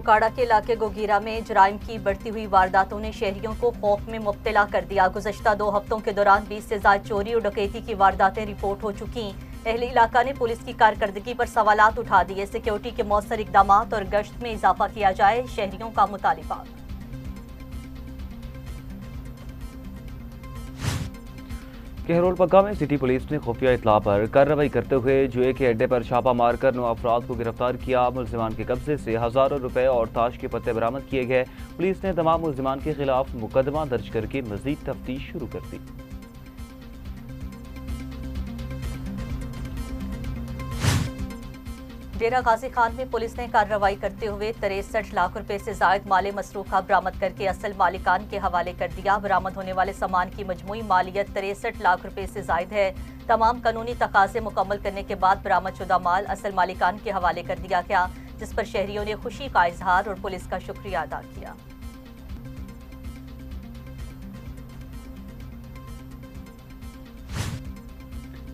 موکاڑا کے علاقے گوگیرا میں جرائم کی بڑھتی ہوئی وارداتوں نے شہریوں کو خوف میں مبتلا کر دیا۔ گزشتہ 2 ہفتوں کے دوران 20 سے زائد چوری اور ڈکیتی کی وارداتیں رپورٹ ہو چکی۔ اہل علاقہ نے پولیس کی کارکردگی پر سوالات اٹھا دیے۔ سیکیورٹی کے مؤثر اقدامات اور گشت میں اضافہ کیا جائے، شہریوں کا مطالبہ۔ کہرول پگا میں سٹی پولیس نے خفیہ اطلاع پر کارروائی کرتے ہوئے جوئے کے اڈے پر چھاپہ مار کر 9 افراد کو گرفتار کیا۔ ملزمان کے قبضے سے ہزاروں روپے اور تاش کے پتے برآمد کیے گئے۔ پولیس نے تمام ملزمان کے خلاف مقدمہ درج کر کے مزید تفتیش شروع کر دی۔ ڈیرہ غازی خان میں پولیس نے کارروائی کرتے ہوئے 63 لاکھ روپے سے زائد مال مسروقہ برآمد کر کے اصل مالکان کے حوالے کر دیا۔ برآمد ہونے والے سامان کی مجموعی مالیت 63 لاکھ روپے سے زائد ہے۔ تمام قانونی تقاضے مکمل کرنے کے بعد برآمد شدہ مال اصل مالکان کے حوالے کر دیا گیا، جس پر شہریوں نے خوشی کا اظہار اور پولیس کا شکریہ ادا کیا۔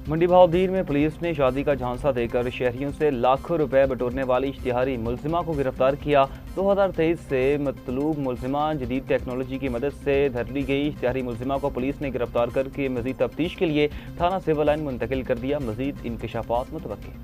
منڈی بہاودیر میں پولیس نے شادی کا جھانسا دے کر شہریوں سے لاکھوں روپے بٹورنے والی اشتہاری ملزمہ کو گرفتار کیا۔ 2023 سے مطلوب ملزمہ جدید ٹیکنالوجی کی مدد سے دھر لی گئی اشتہاری ملزمہ کو پولیس نے گرفتار کر کے مزید تفتیش کے لیے تھانہ سول لائن منتقل کر دیا۔ مزید انکشافات متوقع۔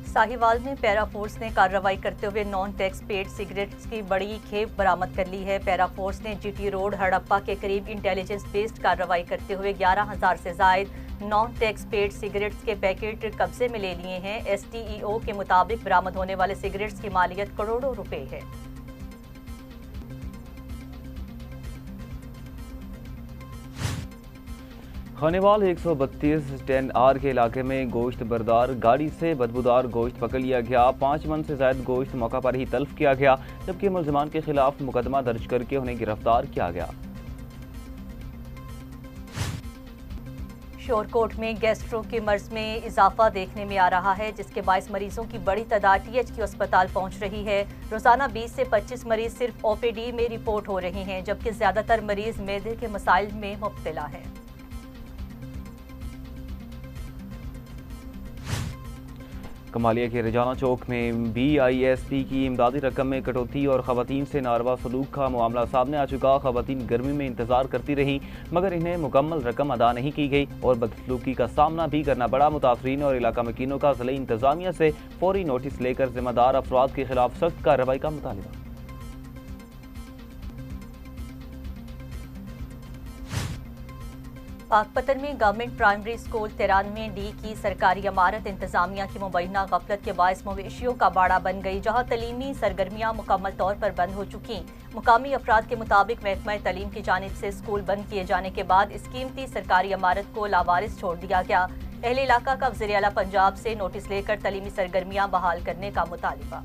ساہیوال میں پیرا فورس نے کارروائی کرتے ہوئے نان ٹیکس پیڈ سگریٹس کی بڑی کھیپ برآمد کر لی ہے۔ پیرا فورس نے جی ٹی روڈ ہڑپا کے قریب انٹیلیجنس بیسڈ کارروائی کرتے ہوئے 11,000 سے زائد نان ٹیکس پیڈ سگریٹس کے پیکٹ قبضے میں لے لیے ہیں۔ ایس ٹی ای او کے مطابق برآمد ہونے والے سگریٹس کی مالیت کروڑوں روپے ہے۔ خانیوال 132 10 آر کے علاقے میں گوشت بردار گاڑی سے بدبودار گوشت پکڑ لیا گیا۔ 5 من سے زائد گوشت موقع پر ہی تلف کیا گیا، جبکہ ملزمان کے خلاف مقدمہ درج کر کے انہیں گرفتار کیا گیا۔ شورکوٹ میں گیسٹرو کے مرض میں اضافہ دیکھنے میں آ رہا ہے، جس کے باعث مریضوں کی بڑی تعداد ٹی ایچ کیو اسپتال پہنچ رہی ہے۔ روزانہ 20 سے 25 مریض صرف او پی ڈی میں رپورٹ ہو رہے ہیں، جبکہ زیادہ تر مریض معدے کے مسائل میں مبتلا ہیں۔ کمالیہ کے رجانہ چوک میں بی آئی ایس پی کی امدادی رقم میں کٹوتی اور خواتین سے ناروا سلوک کا معاملہ سامنے آ چکا۔ خواتین گرمی میں انتظار کرتی رہیں مگر انہیں مکمل رقم ادا نہیں کی گئی اور بدسلوکی کا سامنا بھی کرنا پڑا۔ متاثرین اور علاقہ مکینوں کا ضلعی انتظامیہ سے فوری نوٹس لے کر ذمہ دار افراد کے خلاف سخت کارروائی کا مطالبہ۔ پاک پتن میں گورنمنٹ پرائمری اسکول 93 ڈی کی سرکاری عمارت انتظامیہ کی مبینہ غفلت کے باعث مویشیوں کا باڑہ بن گئی، جہاں تعلیمی سرگرمیاں مکمل طور پر بند ہو چکیں۔ مقامی افراد کے مطابق محکمہ تعلیم کی جانب سے اسکول بند کیے جانے کے بعد اس قیمتی سرکاری عمارت کو لاوارث چھوڑ دیا گیا۔ اہل علاقہ کا وزیر اعلیٰ پنجاب سے نوٹس لے کر تعلیمی سرگرمیاں بحال کرنے کا مطالبہ۔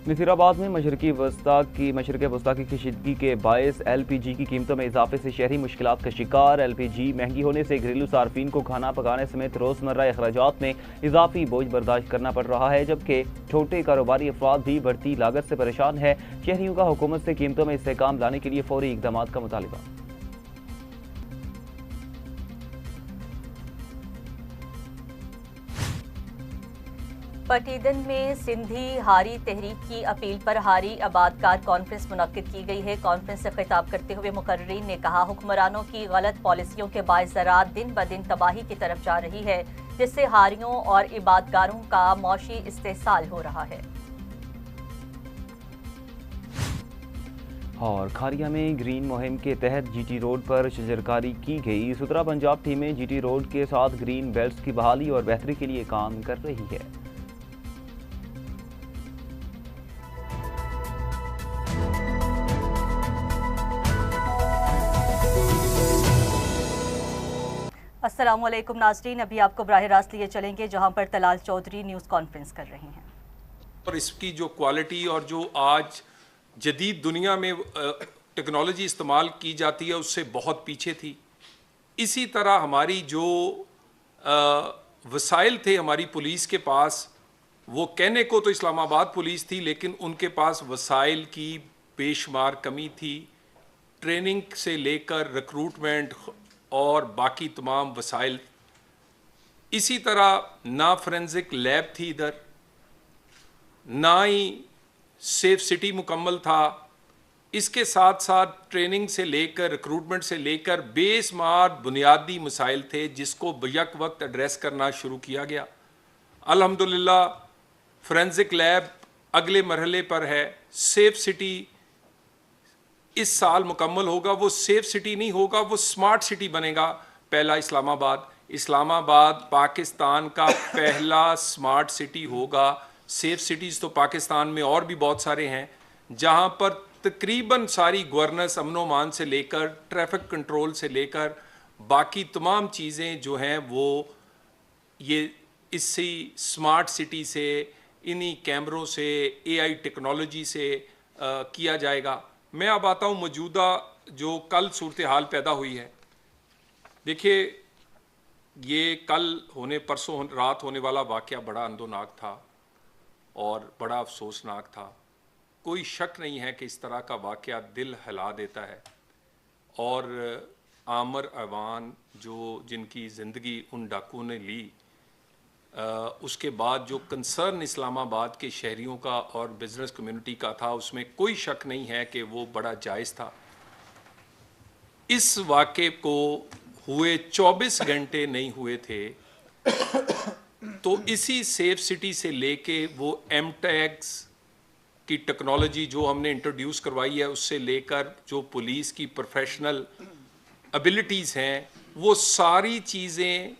نصیر آباد میں مشرق وسطی کی کشیدگی کے باعث ایل پی جی کی قیمتوں میں اضافے سے شہری مشکلات کا شکار۔ ایل پی جی مہنگی ہونے سے گھریلو صارفین کو کھانا پکانے سمیت روزمرہ اخراجات میں اضافی بوجھ برداشت کرنا پڑ رہا ہے، جبکہ چھوٹے کاروباری افراد بھی بڑھتی لاگت سے پریشان ہیں۔ شہریوں کا حکومت سے قیمتوں میں استحکام لانے کے لیے فوری اقدامات کا مطالبہ۔ پٹیدن میں سندھی ہاری تحریک کی اپیل پر ہاری آبادکار کانفرنس منعقد کی گئی ہے۔ کانفرنس سے خطاب کرتے ہوئے مقررین نے کہا، حکمرانوں کی غلط پالیسیوں کے باعث زراعت دن بدن تباہی کی طرف جا رہی ہے، جس سے ہاریوں اور عبادتگاروں کا معاشی استحصال ہو رہا ہے۔ اور کھاریا میں گرین مہم کے تحت جی ٹی روڈ پر شجرکاری کی گئی۔ سترا پنجاب ٹیمیں جی ٹی روڈ کے ساتھ گرین بیلٹس کی بحالی اور بہتری کے لیے کام کر رہی ہے۔ السلام علیکم ناظرین، ابھی آپ کو براہ راست لیے چلیں گے جہاں پر طلال چودھری نیوز کانفرنس کر رہے ہیں۔ اور اس کی جو کوالٹی اور جو آج جدید دنیا میں ٹیکنالوجی استعمال کی جاتی ہے اس سے بہت پیچھے تھی۔ اسی طرح ہماری جو وسائل تھے ہماری پولیس کے پاس، وہ کہنے کو تو اسلام آباد پولیس تھی لیکن ان کے پاس وسائل کی بے شمار کمی تھی۔ ٹریننگ سے لے کر ریکروٹمنٹ، اور باقی تمام وسائل. اسی طرح نہ فورینزک لیب تھی ادھر, نہ ہی سیف سٹی مکمل تھا. اس کے ساتھ ساتھ ٹریننگ سے لے کر ریکروٹمنٹ سے لے کر بے شمار بنیادی مسائل تھے جس کو بیک وقت ایڈریس کرنا شروع کیا گیا. الحمدللہ فورینزک لیب اگلے مرحلے پر ہے. سیف سٹی اس سال مکمل ہوگا. وہ سیف سٹی نہیں ہوگا, وہ سمارٹ سٹی بنے گا. پہلا اسلام آباد. اسلام آباد پاکستان کا پہلا سمارٹ سٹی ہوگا. سیف سٹیز تو پاکستان میں اور بھی بہت سارے ہیں جہاں پر تقریباً ساری گورننس, امن و امان سے لے کر ٹریفک کنٹرول سے لے کر باقی تمام چیزیں جو ہیں وہ یہ اسی سمارٹ سٹی سے, انہی کیمروں سے, اے آئی ٹیکنالوجی سے کیا جائے گا. میں اب آتا ہوں موجودہ جو کل صورتحال پیدا ہوئی ہے. دیکھیے یہ کل پرسوں رات ہونے والا واقعہ بڑا اندوناک تھا اور بڑا افسوسناک تھا. کوئی شک نہیں ہے کہ اس طرح کا واقعہ دل ہلا دیتا ہے. اور عامر ایوان جن کی زندگی ان ڈاکوؤں نے لی, اس کے بعد جو کنسرن اسلام آباد کے شہریوں کا اور بزنس کمیونٹی کا تھا, اس میں کوئی شک نہیں ہے کہ وہ بڑا جائز تھا. اس واقعے کو ہوئے 24 گھنٹے نہیں ہوئے تھے تو اسی سیف سٹی سے لے کے وہ ایم ٹیگز کی ٹیکنالوجی جو ہم نے انٹروڈیوس کروائی ہے, اس سے لے کر جو پولیس کی پروفیشنل ابیلٹیز ہیں, وہ ساری چیزیں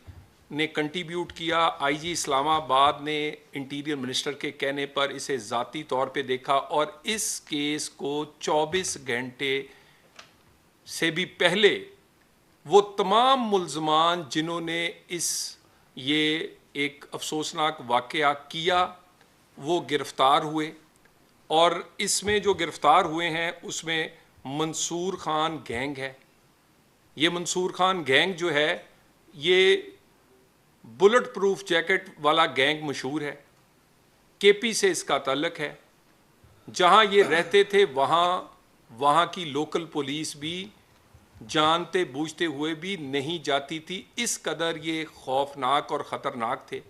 نے کنٹریبیوٹ کیا. آئی جی اسلام آباد نے انٹیریئر منسٹر کے کہنے پر اسے ذاتی طور پہ دیکھا اور اس کیس کو 24 گھنٹے سے بھی پہلے وہ تمام ملزمان جنہوں نے یہ ایک افسوسناک واقعہ کیا وہ گرفتار ہوئے. اور اس میں جو گرفتار ہوئے ہیں اس میں منصور خان گینگ ہے. یہ منصور خان گینگ جو ہے یہ بلٹ پروف جیکٹ والا گینگ مشہور ہے. کے پی سے اس کا تعلق ہے. جہاں یہ رہتے تھے وہاں کی لوکل پولیس بھی جانتے بوجھتے ہوئے بھی نہیں جاتی تھی, اس قدر یہ خوفناک اور خطرناک تھے.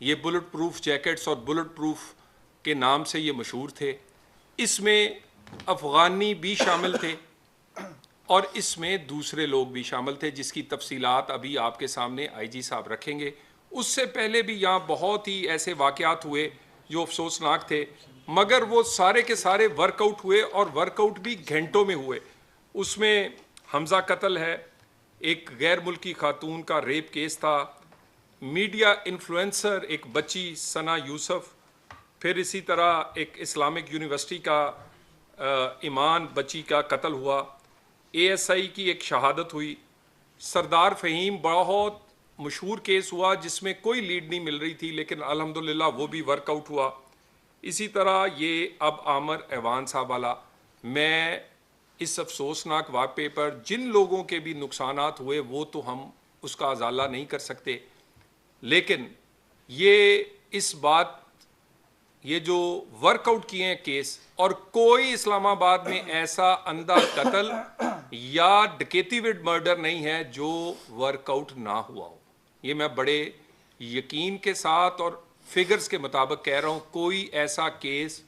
یہ بلٹ پروف جیکٹس اور بلٹ پروف کے نام سے یہ مشہور تھے. اس میں افغانی بھی شامل تھے اور اس میں دوسرے لوگ بھی شامل تھے جس کی تفصیلات ابھی آپ کے سامنے آئی جی صاحب رکھیں گے. اس سے پہلے بھی یہاں بہت ہی ایسے واقعات ہوئے جو افسوسناک تھے, مگر وہ سارے کے سارے ورک آؤٹ ہوئے اور ورک آؤٹ بھی گھنٹوں میں ہوئے. اس میں حمزہ قتل ہے, ایک غیر ملکی خاتون کا ریپ کیس تھا, میڈیا انفلوئنسر ایک بچی ثنا یوسف, پھر اسی طرح ایک اسلامک یونیورسٹی کا ایمان بچی کا قتل ہوا, اے ایس آئی کی ایک شہادت ہوئی, سردار فہیم بہت مشہور کیس ہوا جس میں کوئی لیڈ نہیں مل رہی تھی لیکن الحمدللہ وہ بھی ورک آؤٹ ہوا. اسی طرح یہ اب عامر ایوان صاحب والا. میں اس افسوسناک واقعے پر جن لوگوں کے بھی نقصانات ہوئے وہ تو ہم اس کا ازالہ نہیں کر سکتے, لیکن یہ جو ورک آؤٹ کیے ہیں کیس, اور کوئی اسلام آباد میں ایسا اندھا قتل یا ڈکیتی وڈ مرڈر نہیں ہے جو ورک آؤٹ نہ ہوا ہو. یہ میں بڑے یقین کے ساتھ اور فگرز کے مطابق کہہ رہا ہوں, کوئی ایسا کیس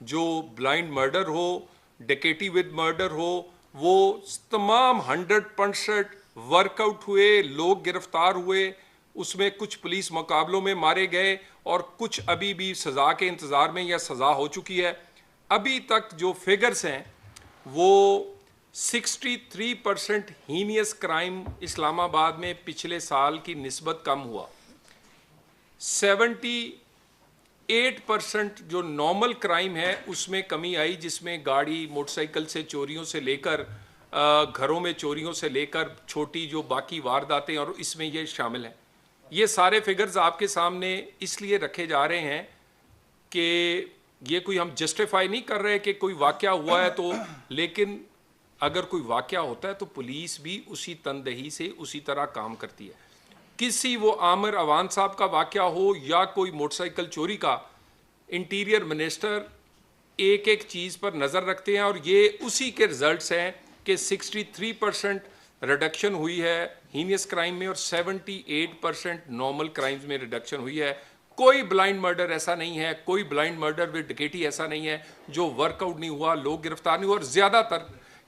جو بلائنڈ مرڈر ہو, ڈکیٹی ود مرڈر ہو, وہ تمام 100% ورک آؤٹ ہوئے, لوگ گرفتار ہوئے. اس میں کچھ پولیس مقابلوں میں مارے گئے اور کچھ ابھی بھی سزا کے انتظار میں یا سزا ہو چکی ہے. ابھی تک جو فگرز ہیں وہ 63% ہینیس کرائم اسلام آباد میں پچھلے سال کی نسبت کم ہوا. 78% جو نارمل کرائم ہے اس میں کمی آئی, جس میں گاڑی موٹر سائیکل سے چوریوں سے لے کر گھروں میں چوریوں سے لے کر چھوٹی جو باقی وارداتیں اور اس میں یہ شامل ہیں. یہ سارے فگرز آپ کے سامنے اس لیے رکھے جا رہے ہیں کہ یہ کوئی ہم جسٹیفائی نہیں کر رہے کہ کوئی واقعہ ہوا ہے تو, لیکن اگر کوئی واقعہ ہوتا ہے تو پولیس بھی اسی تندہی سے اسی طرح کام کرتی ہے. کسی وہ عامر ایوان صاحب کا واقعہ ہو یا کوئی موٹر سائیکل چوری کا, انٹیریئر منسٹر ایک ایک چیز پر نظر رکھتے ہیں اور یہ اسی کے رزلٹس ہیں کہ 63% रिडक्शन हुई है हीनियस क्राइम में और 78% नॉर्मल क्राइम्स में रिडक्शन हुई है। कोई ब्लाइंड मर्डर ऐसा नहीं है, कोई ब्लाइंड मर्डर विद डकैती ऐसा नहीं है जो वर्कआउट नहीं हुआ, लोग गिरफ्तार नहीं हुए। और ज़्यादातर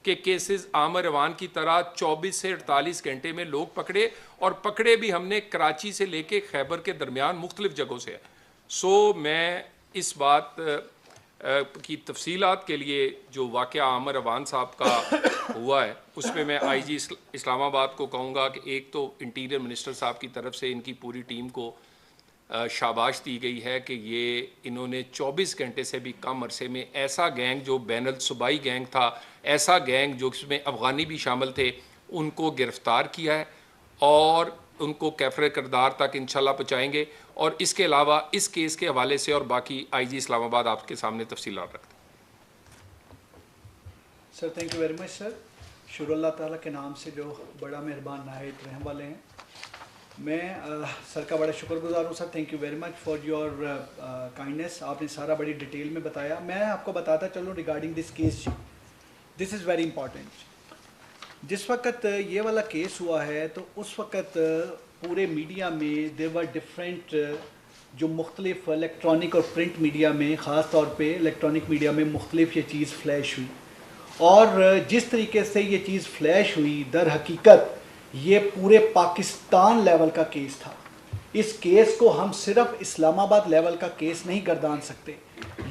के केसेस आमर अवान की तरह 24 से 48 घंटे में लोग पकड़े, और पकड़े भी हमने कराची से लेके खैबर के दरमियान मुख्तलिफ जगहों से है। सो मैं इस बात की तफसीलात के लिए जो वाक़या आमर अवान साहब का हुआ है उसमें मैं आईजी इस्लामाबाद को कहूँगा कि एक तो इंटीरियर मिनिस्टर साहब की तरफ से इनकी पूरी टीम को शाबाश दी गई है कि ये इन्होंने 24 घंटे से भी कम अरसे में ऐसा गैंग जो बैनल सूबाई गैंग था, ऐसा गैंग जो इसमें अफ़गानी भी शामिल थे, उनको गिरफ़्तार किया है और उनको कैफरे किरदार तक इंशाल्लाह पहुँचाएँगे। और इसके अलावा इस केस के हवाले से और बाकी आईजी इस्लामाबाद आपके सामने तफसीलात रखते हैं। Sir thank you very much sir. शुक्र अल्लाह ताला के नाम से जो बड़ा मेहरबान नायत रहने वाले हैं, मैं सर का बड़ा शुक्रगुजार हूँ sir. Thank you very much for your kindness. आपने सारा बड़ी डिटेल में बताया। मैं आपको बताता चलूँ regarding this case, this is very important. जिस वक्त ये वाला केस हुआ है तो उस वक्त पूरे मीडिया में देवर डिफरेंट, जो मुख्तलिफ इलेक्ट्रॉनिक और प्रिंट मीडिया में, ख़ास तौर पे इलेक्ट्रॉनिक मीडिया में मुख्तलिफ ये चीज़ फ्लैश हुई, और जिस तरीके से ये चीज़ फ्लैश हुई दर हकीकत ये पूरे पाकिस्तान लेवल का केस था। इस केस को हम सिर्फ इस्लामाबाद लेवल का केस नहीं गर्दान सकते,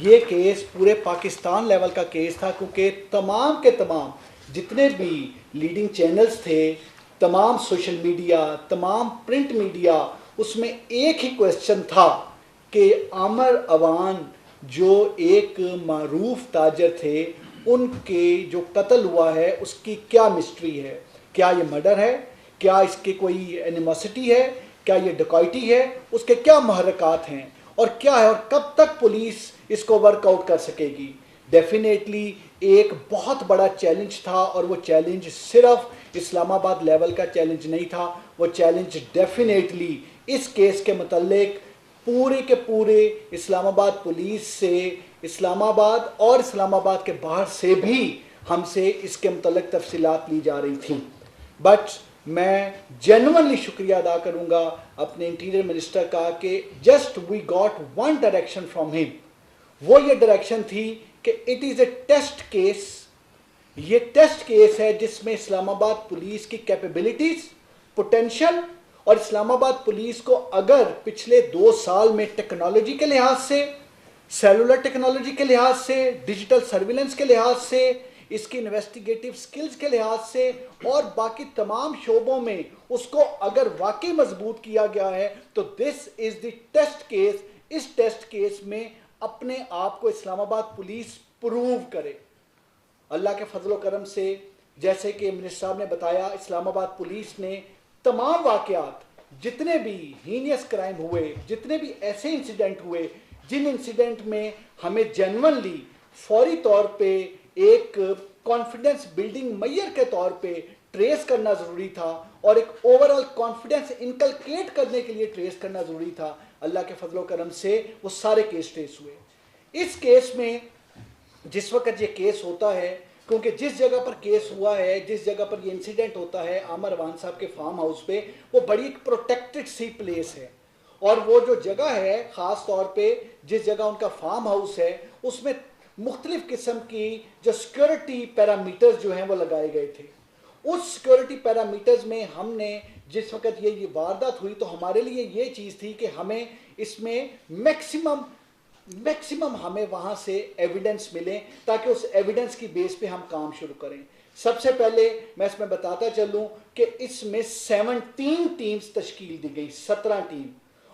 ये केस पूरे पाकिस्तान लेवल का केस था, क्योंकि तमाम के तमाम जितने भी लीडिंग चैनल्स थे, तमाम सोशल मीडिया, तमाम प्रिंट मीडिया, उसमें एक ही क्वेश्चन था कि आमर अवान जो एक मारूफ ताजर थे, उनके जो कत्ल हुआ है उसकी क्या मिस्ट्री है, क्या ये मर्डर है, क्या इसके कोई एनिमोसिटी है, क्या ये डकैती है, उसके क्या महरकात हैं और क्या है, और कब तक पुलिस इसको वर्कआउट कर सकेगी। डेफिनेटली एक बहुत बड़ा चैलेंज था, और वो चैलेंज सिर्फ इस्लामाबाद लेवल का चैलेंज नहीं था, वो चैलेंज डेफिनेटली इस केस के मुतल्लिक पूरे के पूरे इस्लामाबाद पुलिस से, इस्लामाबाद और इस्लामाबाद के बाहर से भी हमसे इसके मुतल्लिक तफसीलात ली जा रही थी। बट मैं जेन्युइनली शुक्रिया अदा करूंगा अपने इंटीरियर मिनिस्टर का कि just we got one direction from him. वो ये डायरेक्शन थी कि it is a test case, ये टेस्ट केस है जिसमें इस्लामाबाद पुलिस की कैपेबिलिटीज, पोटेंशियल, और इस्लामाबाद पुलिस को अगर पिछले 2 साल में टेक्नोलॉजी के लिहाज से, सेलुलर टेक्नोलॉजी के लिहाज से, डिजिटल सर्विलेंस के लिहाज से, इसकी इन्वेस्टिगेटिव स्किल्स के लिहाज से और बाकी तमाम शोबों में उसको अगर वाकई मजबूत किया गया है तो this is the test case. इस टेस्ट केस में अपने आप को इस्लामाबाद पुलिस प्रूव करे। अल्लाह के फजल व करम से, जैसे कि मिनिस्टर साहब ने बताया, इस्लामाबाद पुलिस ने तमाम वाकयात, जितने भी हीनियस क्राइम हुए, जितने भी ऐसे इंसिडेंट हुए जिन इंसिडेंट में हमें जेन्युइनली फौरी तौर पे एक कॉन्फिडेंस बिल्डिंग मैयर के तौर पे ट्रेस करना ज़रूरी था और एक ओवरऑल कॉन्फिडेंस इनकलकेट करने के लिए ट्रेस करना ज़रूरी था, अल्लाह के फजल व करम से वो सारे केस ट्रेस हुए। इस केस में जिस वक्त ये केस होता है, क्योंकि जिस जगह पर केस हुआ है, जिस जगह पर ये इंसिडेंट होता है आमर अवान साहब के फार्म हाउस पे, वो बड़ी एक प्रोटेक्टेड सी प्लेस है, और वो जो जगह है ख़ास तौर पे जिस जगह उनका फार्म हाउस है उसमें मुख्तलिफ किस्म की जो सिक्योरिटी पैरामीटर्स जो हैं वो लगाए गए थे। उस सिक्योरिटी पैरामीटर्स में हमने जिस वक्त ये वारदात हुई तो हमारे लिए ये चीज़ थी कि हमें इसमें मैक्सिमम हमें वहाँ से एविडेंस मिले ताकि उस एविडेंस की बेस पे हम काम शुरू करें। सबसे पहले मैं इसमें बताता चलूँ कि इसमें 17 टीम्स तश्कील दी गई, 17 टीम,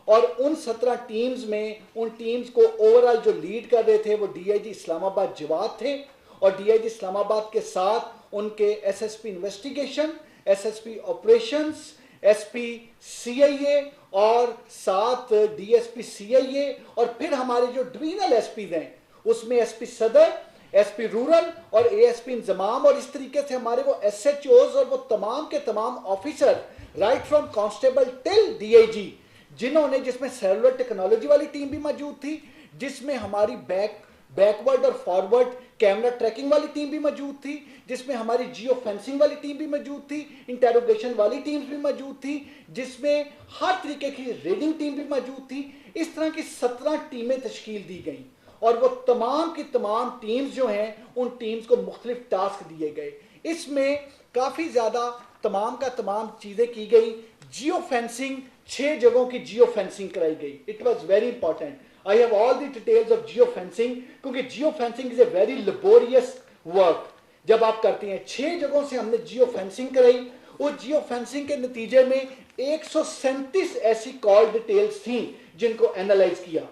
और उन 17 टीम्स में उन टीम्स को ओवरऑल जो लीड कर रहे थे वो डीआईजी इस्लामाबाद जवाद थे, और डीआईजी इस्लामाबाद के साथ उनके SSP investigation, SSP operations, SP CIA और साथ डीएसपी सीआईए, और फिर हमारे जो डिवीजनल एसपी हैं उसमें एसपी सदर, एसपी रूरल और एएसपी इंजमाम, और इस तरीके से हमारे वो एसएचओज और वो तमाम के तमाम officer right from constable till DIG, जिन्होंने, जिसमें सेलुलर टेक्नोलॉजी वाली टीम भी मौजूद थी, जिसमें हमारी बैक बैकवर्ड और फॉरवर्ड कैमरा ट्रैकिंग वाली टीम भी मौजूद थी, जिसमें हमारी जियो फेंसिंग वाली टीम भी मौजूद थी, इंटेरोगेशन वाली टीम्स भी मौजूद थी, जिसमें हर तरीके की रेडिंग टीम भी मौजूद थी। इस तरह की 17 टीमें तश्कील दी गई और वो तमाम की तमाम टीम्स जो हैं उन टीम्स को मुख्तलिफ टास्क दिए गए। इसमें काफ़ी ज़्यादा तमाम का तमाम चीज़ें की गई। जियो फेंसिंग 6 जगहों की जियो फेंसिंग कराई गई। It was very important. I have all the details of geofencing, क्योंकि geofencing is a very laborious work जब आप करते हैं। 6 जगहों से हमने जियो फेंसिंग कराई। उस जियो फेंसिंग के नतीजे में 137 ऐसी कॉल डिटेल्स थी जिनको एनालाइज किया।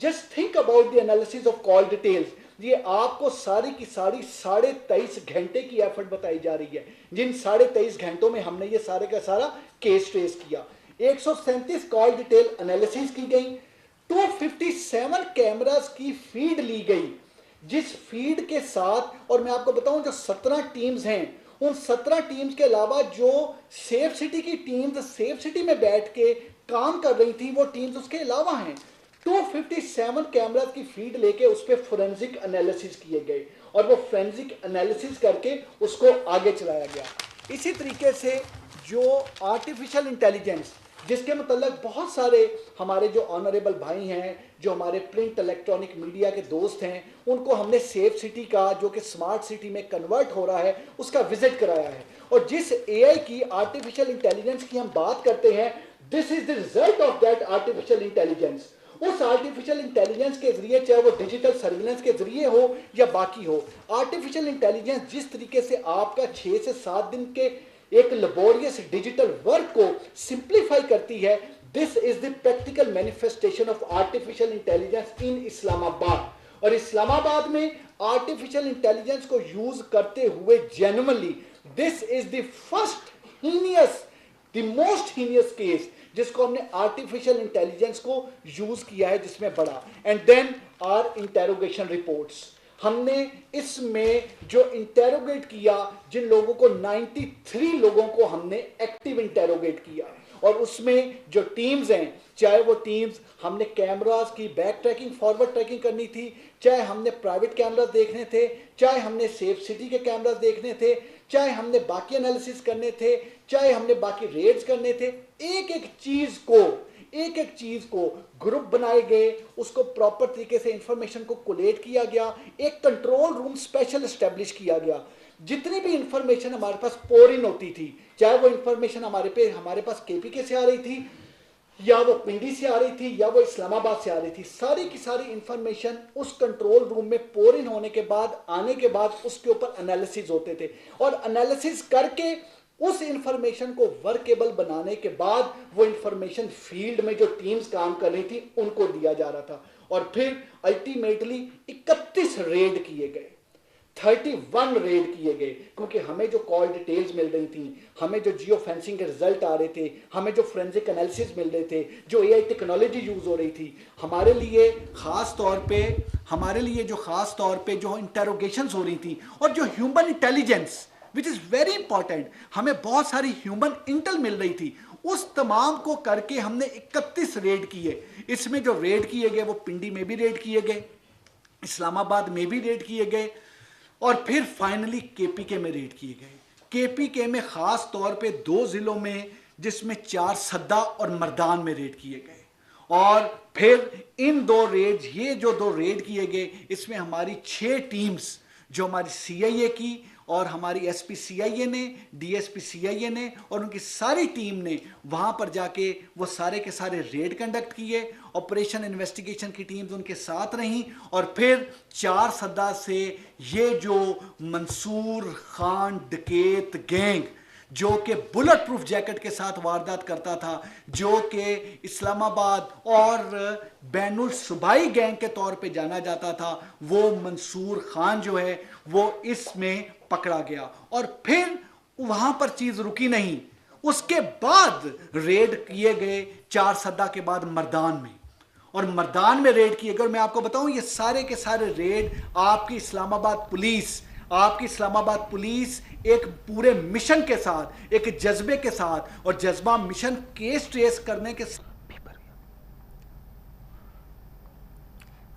Just think about the analysis of call details. ये आपको सारी की सारी 23.5 घंटे की एफर्ट बताई जा रही है, जिन 23.5 घंटों में हमने ये सारे का सारा केस ट्रेस किया। 137 कॉल डिटेल एनालिसिस की गई। 257 कैमरास की फीड ली गई, जिस फीड के साथ, और मैं आपको बताऊं जो 17 टीम्स हैं, उन 17 टीम्स के अलावा जो सेफ सिटी की टीम्स सेफ सिटी में बैठ के काम कर रही थी, वो टीम्स उसके अलावा हैं। 257 कैमरास की फीड लेके उस पर फोरेंसिक एनालिसिस किए गए और वो फोरेंसिक एनालिसिस करके उसको आगे चलाया गया। इसी तरीके से जो आर्टिफिशियल इंटेलिजेंस, जिसके मतलब बहुत सारे हमारे जो ऑनरेबल भाई हैं, जो हमारे प्रिंट इलेक्ट्रॉनिक मीडिया के दोस्त हैं, उनको हमने सेफ सिटी का, जो कि स्मार्ट सिटी में कन्वर्ट हो रहा है, उसका विजिट कराया है। और जिस एआई की, आर्टिफिशियल इंटेलिजेंस की हम बात करते हैं, this is the result of that artificial intelligence. उस आर्टिफिशियल इंटेलिजेंस के जरिए, चाहे वो डिजिटल सर्विलेंस के जरिए हो या बाकी हो, आर्टिफिशियल इंटेलिजेंस जिस तरीके से आपका 6 से 7 दिन के एक लेबोरियस डिजिटल वर्क को सिंप्लीफाई करती है, this is the practical manifestation of artificial intelligence in Islamabad. और इस्लामाबाद में आर्टिफिशियल इंटेलिजेंस को यूज करते हुए genuinely this is the first heinous, the most heinous case जिसको हमने आर्टिफिशियल इंटेलिजेंस को यूज किया है, जिसमें बड़ा। And then our interrogation reports, हमने इसमें जो इंटेरोगेट किया, जिन लोगों को 93 लोगों को हमने एक्टिव इंटेरोगेट किया, और उसमें जो टीम्स हैं, चाहे वो टीम्स हमने कैमरास की बैक ट्रैकिंग फॉरवर्ड ट्रैकिंग करनी थी, चाहे हमने प्राइवेट कैमरास देखने थे, चाहे हमने सेफ सिटी के कैमरास देखने थे, चाहे हमने बाकी एनालिसिस करने थे, चाहे हमने बाकी रेड्स करने थे, एक एक चीज को ग्रुप बनाए गए, उसको प्रॉपर तरीके से इंफॉर्मेशन को कोलेट किया गया, एक कंट्रोल रूम स्पेशल एस्टेब्लिश किया गया। जितनी भी इंफॉर्मेशन हमारे पास पोर इन होती थी, चाहे वो इंफॉर्मेशन हमारे पास केपीके से आ रही थी, या वो पिंडी से आ रही थी, या वो इस्लामाबाद से आ रही थी, सारी की सारी इंफॉर्मेशन उस कंट्रोल रूम में पोर इन होने के बाद, आने के बाद उसके ऊपर एनालिसिस होते थे, और एनालिसिस करके उस इंफॉर्मेशन को वर्केबल बनाने के बाद वो इंफॉर्मेशन फील्ड में जो टीम्स काम कर रही थी उनको दिया जा रहा था। और फिर अल्टीमेटली 31 रेड किए गए, 31 रेड किए गए, क्योंकि हमें जो कॉल डिटेल्स मिल रही थी, हमें जो जियो फेंसिंग के रिजल्ट आ रहे थे, हमें जो फोरेंसिक एनालिसिस मिल रहे थे, जो एआई टेक्नोलॉजी यूज हो रही थी, हमारे लिए खास तौर पे जो इंटेरोगेशंस हो रही थी, और जो human intelligence which is very important, हमें बहुत सारी ह्यूमन इंटेल मिल रही थी, उस तमाम को करके हमने 31 रेड किए। इसमें जो रेड किए गए वो पिंडी में भी रेड किए गए, इस्लामाबाद में भी रेड किए गए, और फिर फाइनली केपीके में रेड किए गए। केपीके में खास तौर पे 2 जिलों में, जिसमें 4 सद्दा और मर्दान में रेड किए गए। और फिर इन 2 रेड, ये जो 2 रेड किए गए, इसमें हमारी 6 टीम्स, जो हमारी सीआईए की और हमारी एसपी सीआईए ने, डीएसपी सीआईए ने और उनकी सारी टीम ने वहाँ पर जाके वो सारे के सारे रेड कंडक्ट किए। ऑपरेशन इन्वेस्टिगेशन की टीम्स उनके साथ रहीं, और फिर 4 सद्दा से ये जो मंसूर खान डकैत गैंग, जो कि बुलेट प्रूफ जैकेट के साथ वारदात करता था, जो कि इस्लामाबाद और बैनुल सूबाई गैंग के तौर पे जाना जाता था, वो मंसूर खान जो है वो इसमें पकड़ा गया। और फिर वहां पर चीज रुकी नहीं, उसके बाद रेड किए गए 4 सद्दा के बाद मर्दान में, और मर्दान में रेड किए गए। और मैं आपको बताऊं, ये सारे के सारे रेड आपकी इस्लामाबाद पुलिस एक पूरे मिशन के साथ, एक जज्बे के साथ, और जज्बा मिशन केस ट्रेस करने के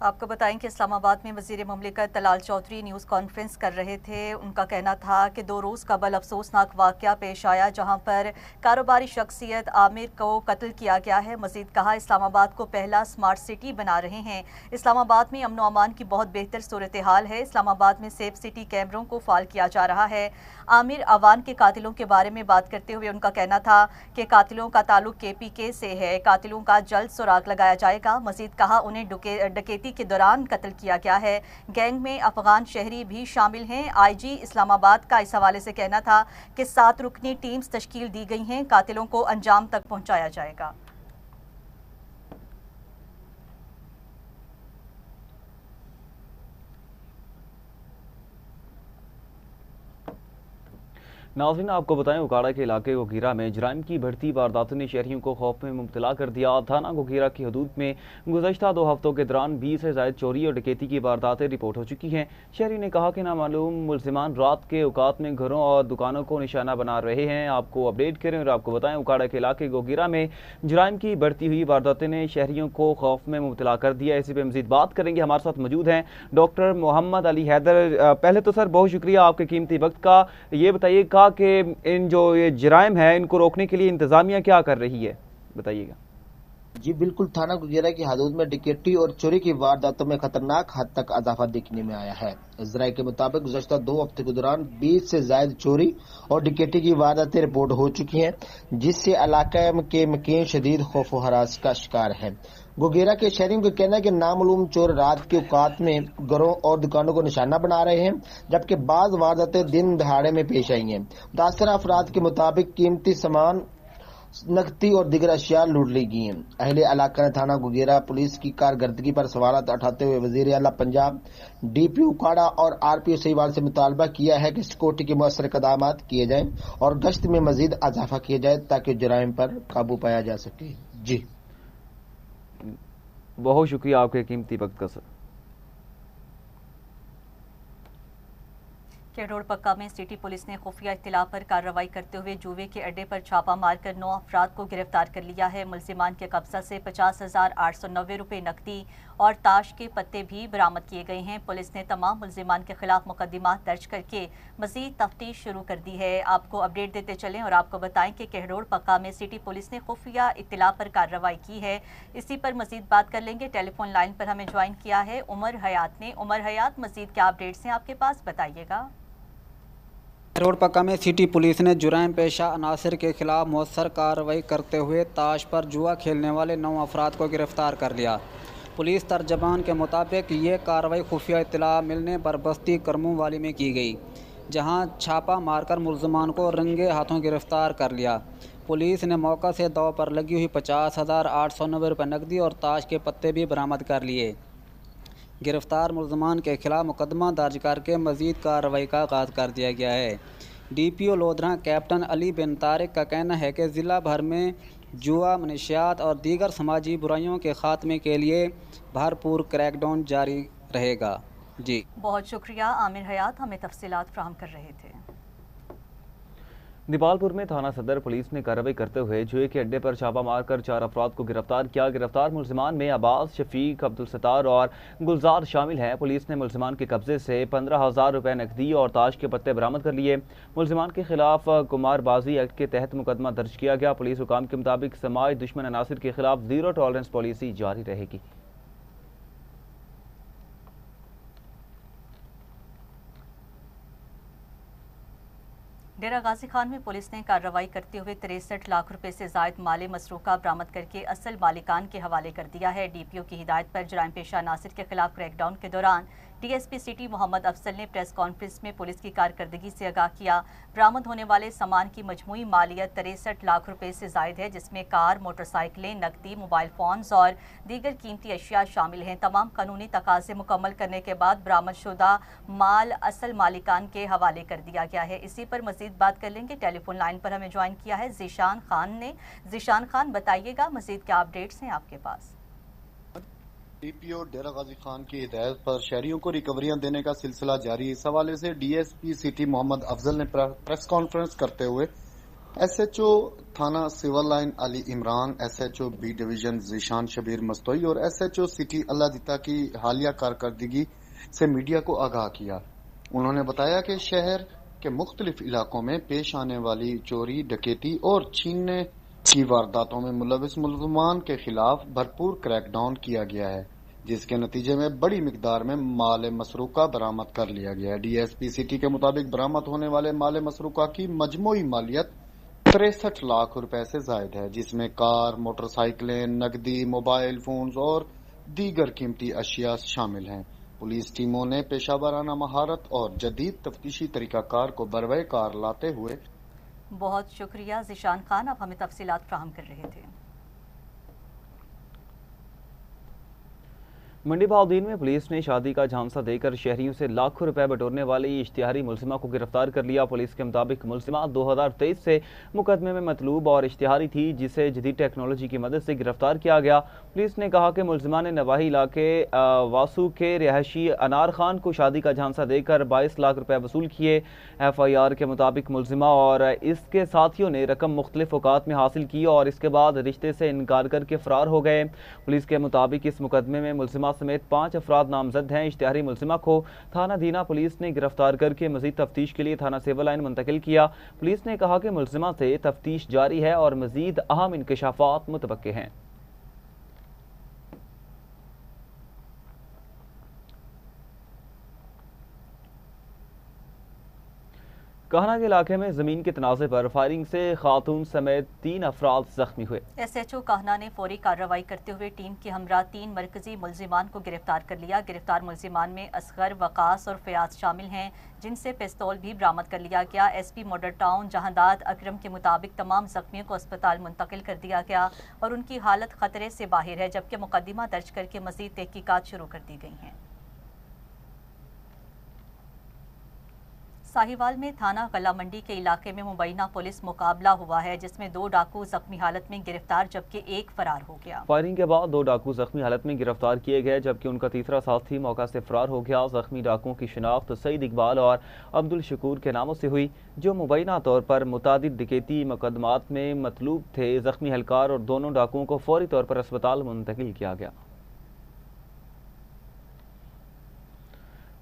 آپ کو بتائیں کہ اسلام آباد میں وزیر مملکت طلال چودھری نیوز کانفرنس کر رہے تھے۔ ان کا کہنا تھا کہ 2 روز قبل افسوسناک واقعہ پیش آیا جہاں پر کاروباری شخصیت عامر کو قتل کیا گیا ہے۔ مزید کہا اسلام آباد کو پہلا سمارٹ سٹی بنا رہے ہیں۔ اسلام آباد میں امن و امان کی بہت بہتر صورتحال ہے۔ اسلام آباد میں سیف سٹی کیمروں کو فعال کیا جا رہا ہے۔ عامر عوان کے قاتلوں کے بارے میں بات کرتے ہوئے ان کا کہنا تھا کہ قاتلوں کا تعلق KPK سے ہے۔ قاتلوں کا جلد سراغ لگایا جائے گا۔ مزید کہا انہیں ڈکیتی کے دوران قتل کیا گیا ہے۔ گینگ میں افغان شہری بھی شامل ہیں۔ IG اسلام آباد کا اس حوالے سے کہنا تھا کہ 7 رکنی ٹیمز تشکیل دی گئی ہیں۔ قاتلوں کو انجام تک پہنچایا جائے گا۔ ناظرین آپ کو بتائیں اکاڑا کے علاقے گوگیرا میں جرائم کی بڑھتی وارداتوں نے شہریوں کو خوف میں مبتلا کر دیا۔ تھانہ گوگیرا کی حدود میں گزشتہ 2 ہفتوں کے دوران 20 سے زائد چوری اور ڈکیتی کی وارداتیں رپورٹ ہو چکی ہیں۔ شہریوں نے کہا کہ نامعلوم ملزمان رات کے اوقات میں گھروں اور دکانوں کو نشانہ بنا رہے ہیں۔ آپ کو اپڈیٹ کریں اور آپ کو بتائیں اکاڑا کے علاقے گوگیرا میں جرائم کی بڑھتی ہوئی وارداتیں نے شہریوں کو خوف میں مبتلا کر دیا۔ اسی پہ مزید بات کریں گے، ہمارے ساتھ موجود ہیں ڈاکٹر محمد علی حیدر۔ پہلے تو سر بہت شکریہ آپ کے قیمتی وقت کا۔ یہ بتائیے گا کہ جو یہ جرائم ہے ان کو روکنے کے لیے انتظامیہ کیا کر رہی ہے، بتائیے گا۔ جی بالکل، تھانہ گوگیرا کی حدود میں ڈکیتی اور چوری کی وارداتوں میں خطرناک حد تک اضافہ دیکھنے میں آیا ہے۔ ذرائع کے مطابق گزشتہ 2 ہفتے کے دوران 20 سے زائد چوری اور ڈکیتی کی وارداتیں رپورٹ ہو چکی ہیں، جس سے علاقہ کے مکین شدید خوف و ہراس کا شکار ہے۔ گوگیرا کے شہریوں کا کہنا ہے کہ نامعلوم چور رات کے اوقات میں گھروں اور دکانوں کو نشانہ بنا رہے ہیں، جبکہ بعض وارداتیں دن دہاڑے میں پیش آئی ہیں۔ متاثرہ افراد کے مطابق قیمتی سامان، نقدی اور دیگر اشیاء لوٹ لی گئی ہیں۔ اہل علاقہ نے تھانہ گوگیرا پولیس کی کارکردگی پر سوالات اٹھاتے ہوئے وزیر اعلیٰ پنجاب، DPO اکاڑا اور RPO سہیوال سے مطالبہ کیا ہے کہ سیکورٹی کے مؤثر اقدامات کیے جائیں اور گشت میں مزید اضافہ کیا جائے تاکہ جرائم پر قابو پایا جا سکے۔ جی بہت شکریہ آپ کے قیمتی وقت کا سر۔ روڈ پکا میں سٹی پولیس نے خفیہ اطلاع پر کارروائی کرتے ہوئے جوئے کے اڈے پر چھاپہ مار کر 9 افراد کو گرفتار کر لیا ہے۔ ملزمان کے قبضہ سے 50,890 روپے نقدی اور تاش کے پتے بھی برآمد کیے گئے ہیں۔ پولیس نے تمام ملزمان کے خلاف مقدمات درج کر کے مزید تفتیش شروع کر دی ہے۔ آپ کو اپڈیٹ دیتے چلیں اور آپ کو بتائیں کہ کہروڑ پکا میں سٹی پولیس نے خفیہ اطلاع پر کارروائی کی ہے۔ اسی پر مزید بات کر لیں گے، ٹیلی فون لائن پر ہمیں جوائن کیا ہے عمر حیات نے۔ عمر حیات، مزید کیا اپڈیٹس ہیں آپ کے پاس، بتائیے گا۔ روڈ پکا میں سٹی پولیس نے جرائم پیشہ عناصر کے خلاف مؤثر کارروائی کرتے ہوئے تاش پر جوا کھیلنے والے 9 افراد کو گرفتار کر لیا۔ پولیس ترجمان کے مطابق یہ کارروائی خفیہ اطلاع ملنے پر بستی کرموں والی میں کی گئی، جہاں چھاپہ مار کر ملزمان کو رنگے ہاتھوں گرفتار کر لیا۔ پولیس نے موقع سے دو پر لگی ہوئی 50,890 روپے نقدی اور تاش کے پتے بھی برآمد کر لیے۔ گرفتار ملزمان کے خلاف مقدمہ درج کر کے مزید کارروائی کا آغاز کر دیا گیا ہے۔ DPO لودھراں کیپٹن علی بن طارق کا کہنا ہے کہ ضلع بھر میں جوا، منشیات اور دیگر سماجی برائیوں کے خاتمے کے لیے بھرپور کریک ڈاؤن جاری رہے گا۔ جی بہت شکریہ عامر حیات، ہمیں تفصیلات فراہم کر رہے تھے۔ دیپال پور میں تھانہ صدر پولیس نے کارروائی کرتے ہوئے جوئے کے اڈے پر چھاپہ مار کر 4 افراد کو گرفتار کیا۔ گرفتار ملزمان میں عباس، شفیق، عبدالستار اور گلزار شامل ہیں۔ پولیس نے ملزمان کے قبضے سے 15,000 روپے نقدی اور تاش کے پتے برآمد کر لیے۔ ملزمان کے خلاف قمار بازی ایکٹ کے تحت مقدمہ درج کیا گیا۔ پولیس حکام کے مطابق سماج دشمن عناصر کے خلاف زیرو ٹالرنس پالیسی جاری رہے گی۔ ڈیرہ غازی خان میں پولیس نے کارروائی کرتے ہوئے 63 لاکھ روپے سے زائد مال مسروقہ برآمد کر کے اصل مالکان کے حوالے کر دیا ہے۔ DPO کی ہدایت پر جرائم پیشہ عناصر کے خلاف کریک ڈاؤن کے دوران DSP سٹی محمد افضل نے پریس کانفرنس میں پولیس کی کارکردگی سے آگاہ کیا۔ برآمد ہونے والے سامان کی مجموعی مالیت 63 لاکھ روپے سے زائد ہے، جس میں کار، موٹر سائیکلیں، نقدی، موبائل فونز اور دیگر قیمتی اشیاء شامل ہیں۔ تمام قانونی تقاضے مکمل کرنے کے بعد برآمد شدہ مال اصل مالکان کے حوالے کر دیا گیا ہے۔ اسی پر مزید بات کر لیں گے، ٹیلی فون لائن پر ہمیں جوائن کیا ہے ذیشان خان نے۔ ذیشان خان، بتائیے گا مزید کیا اپڈیٹس ہیں آپ کے پاس؟ DPO ڈیرہ غازی خان کی ہدایت پر شہریوں کو ریکوریاں دینے کا سلسلہ جاری۔ اس حوالے سے DSP سٹی محمد افضل نے پریس کانفرنس کرتے ہوئے ایس ایچ او تھانہ civil line Ali Imran, S H O B division Zeeshan Shabbir Mastoi اور S H O city Allah Ditta کی حالیہ کارکردگی سے میڈیا کو آگاہ کیا۔ انہوں نے بتایا کہ شہر کے مختلف علاقوں میں پیش آنے والی چوری، ڈکیتی اور چھیننے کی وارداتوں میں ملوث ملزمان کے خلاف بھرپور کریک ڈاؤن کیا گیا ہے، جس کے نتیجے میں بڑی مقدار میں مال مسروقہ برآمد کر لیا گیا ہے۔ ڈی ایس پی سٹی کے مطابق برآمد ہونے والے مال مسروقہ کی مجموعی مالیت 63 لاکھ روپے سے زائد ہے، جس میں کار، موٹر سائیکلیں، نقدی، موبائل فونز اور دیگر قیمتی اشیاء شامل ہیں۔ پولیس ٹیموں نے پیشہ ورانہ مہارت اور جدید تفتیشی طریقہ کار کو بروئے کار لاتے ہوئے بہت شکریہ ذیشان خان، آپ ہمیں تفصیلات فراہم کر رہے تھے۔ منڈی بہاؤالدین میں پولیس نے شادی کا جھانسا دے کر شہریوں سے لاکھوں روپے بٹورنے والی اشتہاری ملزمہ کو گرفتار کر لیا۔ پولیس کے مطابق ملزمہ 2023 سے مقدمے میں مطلوب اور اشتہاری تھی، جسے جدید ٹیکنالوجی کی مدد سے گرفتار کیا گیا۔ پولیس نے کہا کہ ملزمہ نے نواحی علاقے واسو کے رہائشی انار خان کو شادی کا جھانسا دے کر 22 لاکھ روپے وصول کیے۔ ایف آئی آر کے مطابق ملزمہ اور اس کے ساتھیوں نے رقم مختلف اوقات میں حاصل کی اور اس کے بعد رشتے سے انکار کر کے فرار ہو گئے۔ پولیس کے مطابق اس مقدمے میں ملزمہ سمیت 5 افراد نامزد ہیں۔ اشتہاری ملزمہ کو تھانہ دینا پولیس نے گرفتار کر کے مزید تفتیش کے لیے تھانہ سول لائن منتقل کیا۔ پولیس نے کہا کہ ملزمہ سے تفتیش جاری ہے اور مزید اہم انکشافات متوقع ہیں۔ کہنا کے علاقے میں زمین کے تنازع پر فائرنگ سے خاتون سمیت 3 افراد زخمی ہوئے۔ ایس ایچ او کہنا نے فوری کارروائی کرتے ہوئے ٹیم کے ہمراہ 3 مرکزی ملزمان کو گرفتار کر لیا۔ گرفتار ملزمان میں اصغر، وقاص اور فیاض شامل ہیں، جن سے پستول بھی برآمد کر لیا گیا۔ ایس پی ماڈل ٹاؤن جہانداد اکرم کے مطابق تمام زخمیوں کو اسپتال منتقل کر دیا گیا اور ان کی حالت خطرے سے باہر ہے، جبکہ مقدمہ درج کر کے مزید تحقیقات شروع کر دی گئی ہیں۔ ساہیوال میں تھانہ غلہ منڈی کے علاقے میں مبینہ پولیس مقابلہ ہوا ہے، جس میں 2 ڈاکو زخمی حالت میں گرفتار جبکہ 1 فرار ہو گیا۔ فائرنگ کے بعد 2 ڈاکو زخمی حالت میں گرفتار کیے گئے، جبکہ ان کا تیسرا ساتھی موقع سے فرار ہو گیا۔ زخمی ڈاکوؤں کی شناخت سعید اقبال اور عبد الشکور کے ناموں سے ہوئی، جو مبینہ طور پر متعدد ڈکیتی مقدمات میں مطلوب تھے۔ زخمی اہلکار اور دونوں ڈاکوؤں کو فوری طور پر اسپتال منتقل کیا گیا۔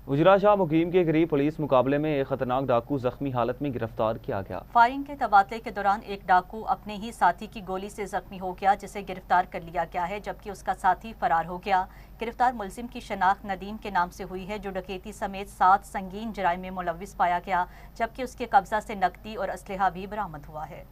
اجرا شاہ مقیم کے قریب پولیس مقابلے میں ایک خطرناک ڈاکو زخمی حالت میں گرفتار کیا گیا۔ فائرنگ کے تبادلے کے دوران ایک ڈاکو اپنے ہی ساتھی کی گولی سے زخمی ہو گیا، جسے گرفتار کر لیا گیا ہے، جبکہ اس کا ساتھی فرار ہو گیا۔ گرفتار ملزم کی شناخت ندیم کے نام سے ہوئی ہے، جو ڈکیتی سمیت 7 سنگین جرائم میں ملوث پایا گیا، جبکہ اس کے قبضہ سے نقدی اور اسلحہ بھی برآمد ہوا ہے۔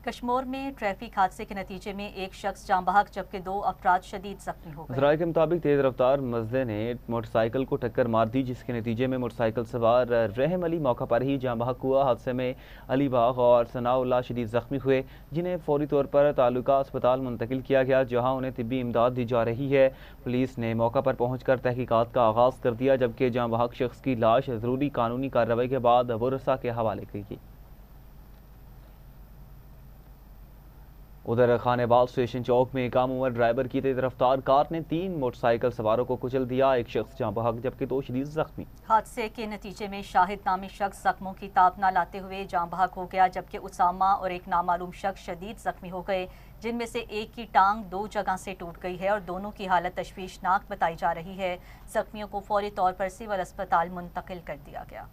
کشمور میں ٹریفک حادثے کے نتیجے میں ایک شخص جاں بحق جبکہ 2 افراد شدید زخمی ہو گئے۔ ذرائع کے مطابق تیز رفتار مزدے نے موٹر سائیکل کو ٹکر مار دی، جس کے نتیجے میں موٹر سائیکل سوار رحم علی موقع پر ہی جاں بحق ہوا۔ حادثے میں علی باغ اور ثناء اللہ شدید زخمی ہوئے، جنہیں فوری طور پر تعلقہ اسپتال منتقل کیا گیا، جہاں انہیں طبی امداد دی جا رہی ہے۔ پولیس نے موقع پر پہنچ کر تحقیقات کا آغاز کر دیا، جبکہ جاں بحق شخص کی لاش ضروری قانونی کارروائی کے بعد ورثاء کے حوالے کی گئی۔ ادھر خان آباد اسٹیشن چوک میں کم عمر ڈرائیور کی تیز رفتار کار نے 3 موٹر سائیکل سواروں کو کچل دیا، ایک شخص جاں بحق جبکہ 2 شدید زخمی۔ حادثے کے نتیجے میں شاہد نامی شخص زخموں کی تاب نہ لاتے ہوئے جاں بحق ہو گیا، جبکہ اسامہ اور ایک نامعلوم شخص شدید زخمی ہو گئے، جن میں سے ایک کی ٹانگ 2 جگہ سے ٹوٹ گئی ہے اور دونوں کی حالت تشویشناک بتائی جا رہی ہے۔ زخمیوں کو فوری طور پر سول اسپتال منتقل کر دیا گیا۔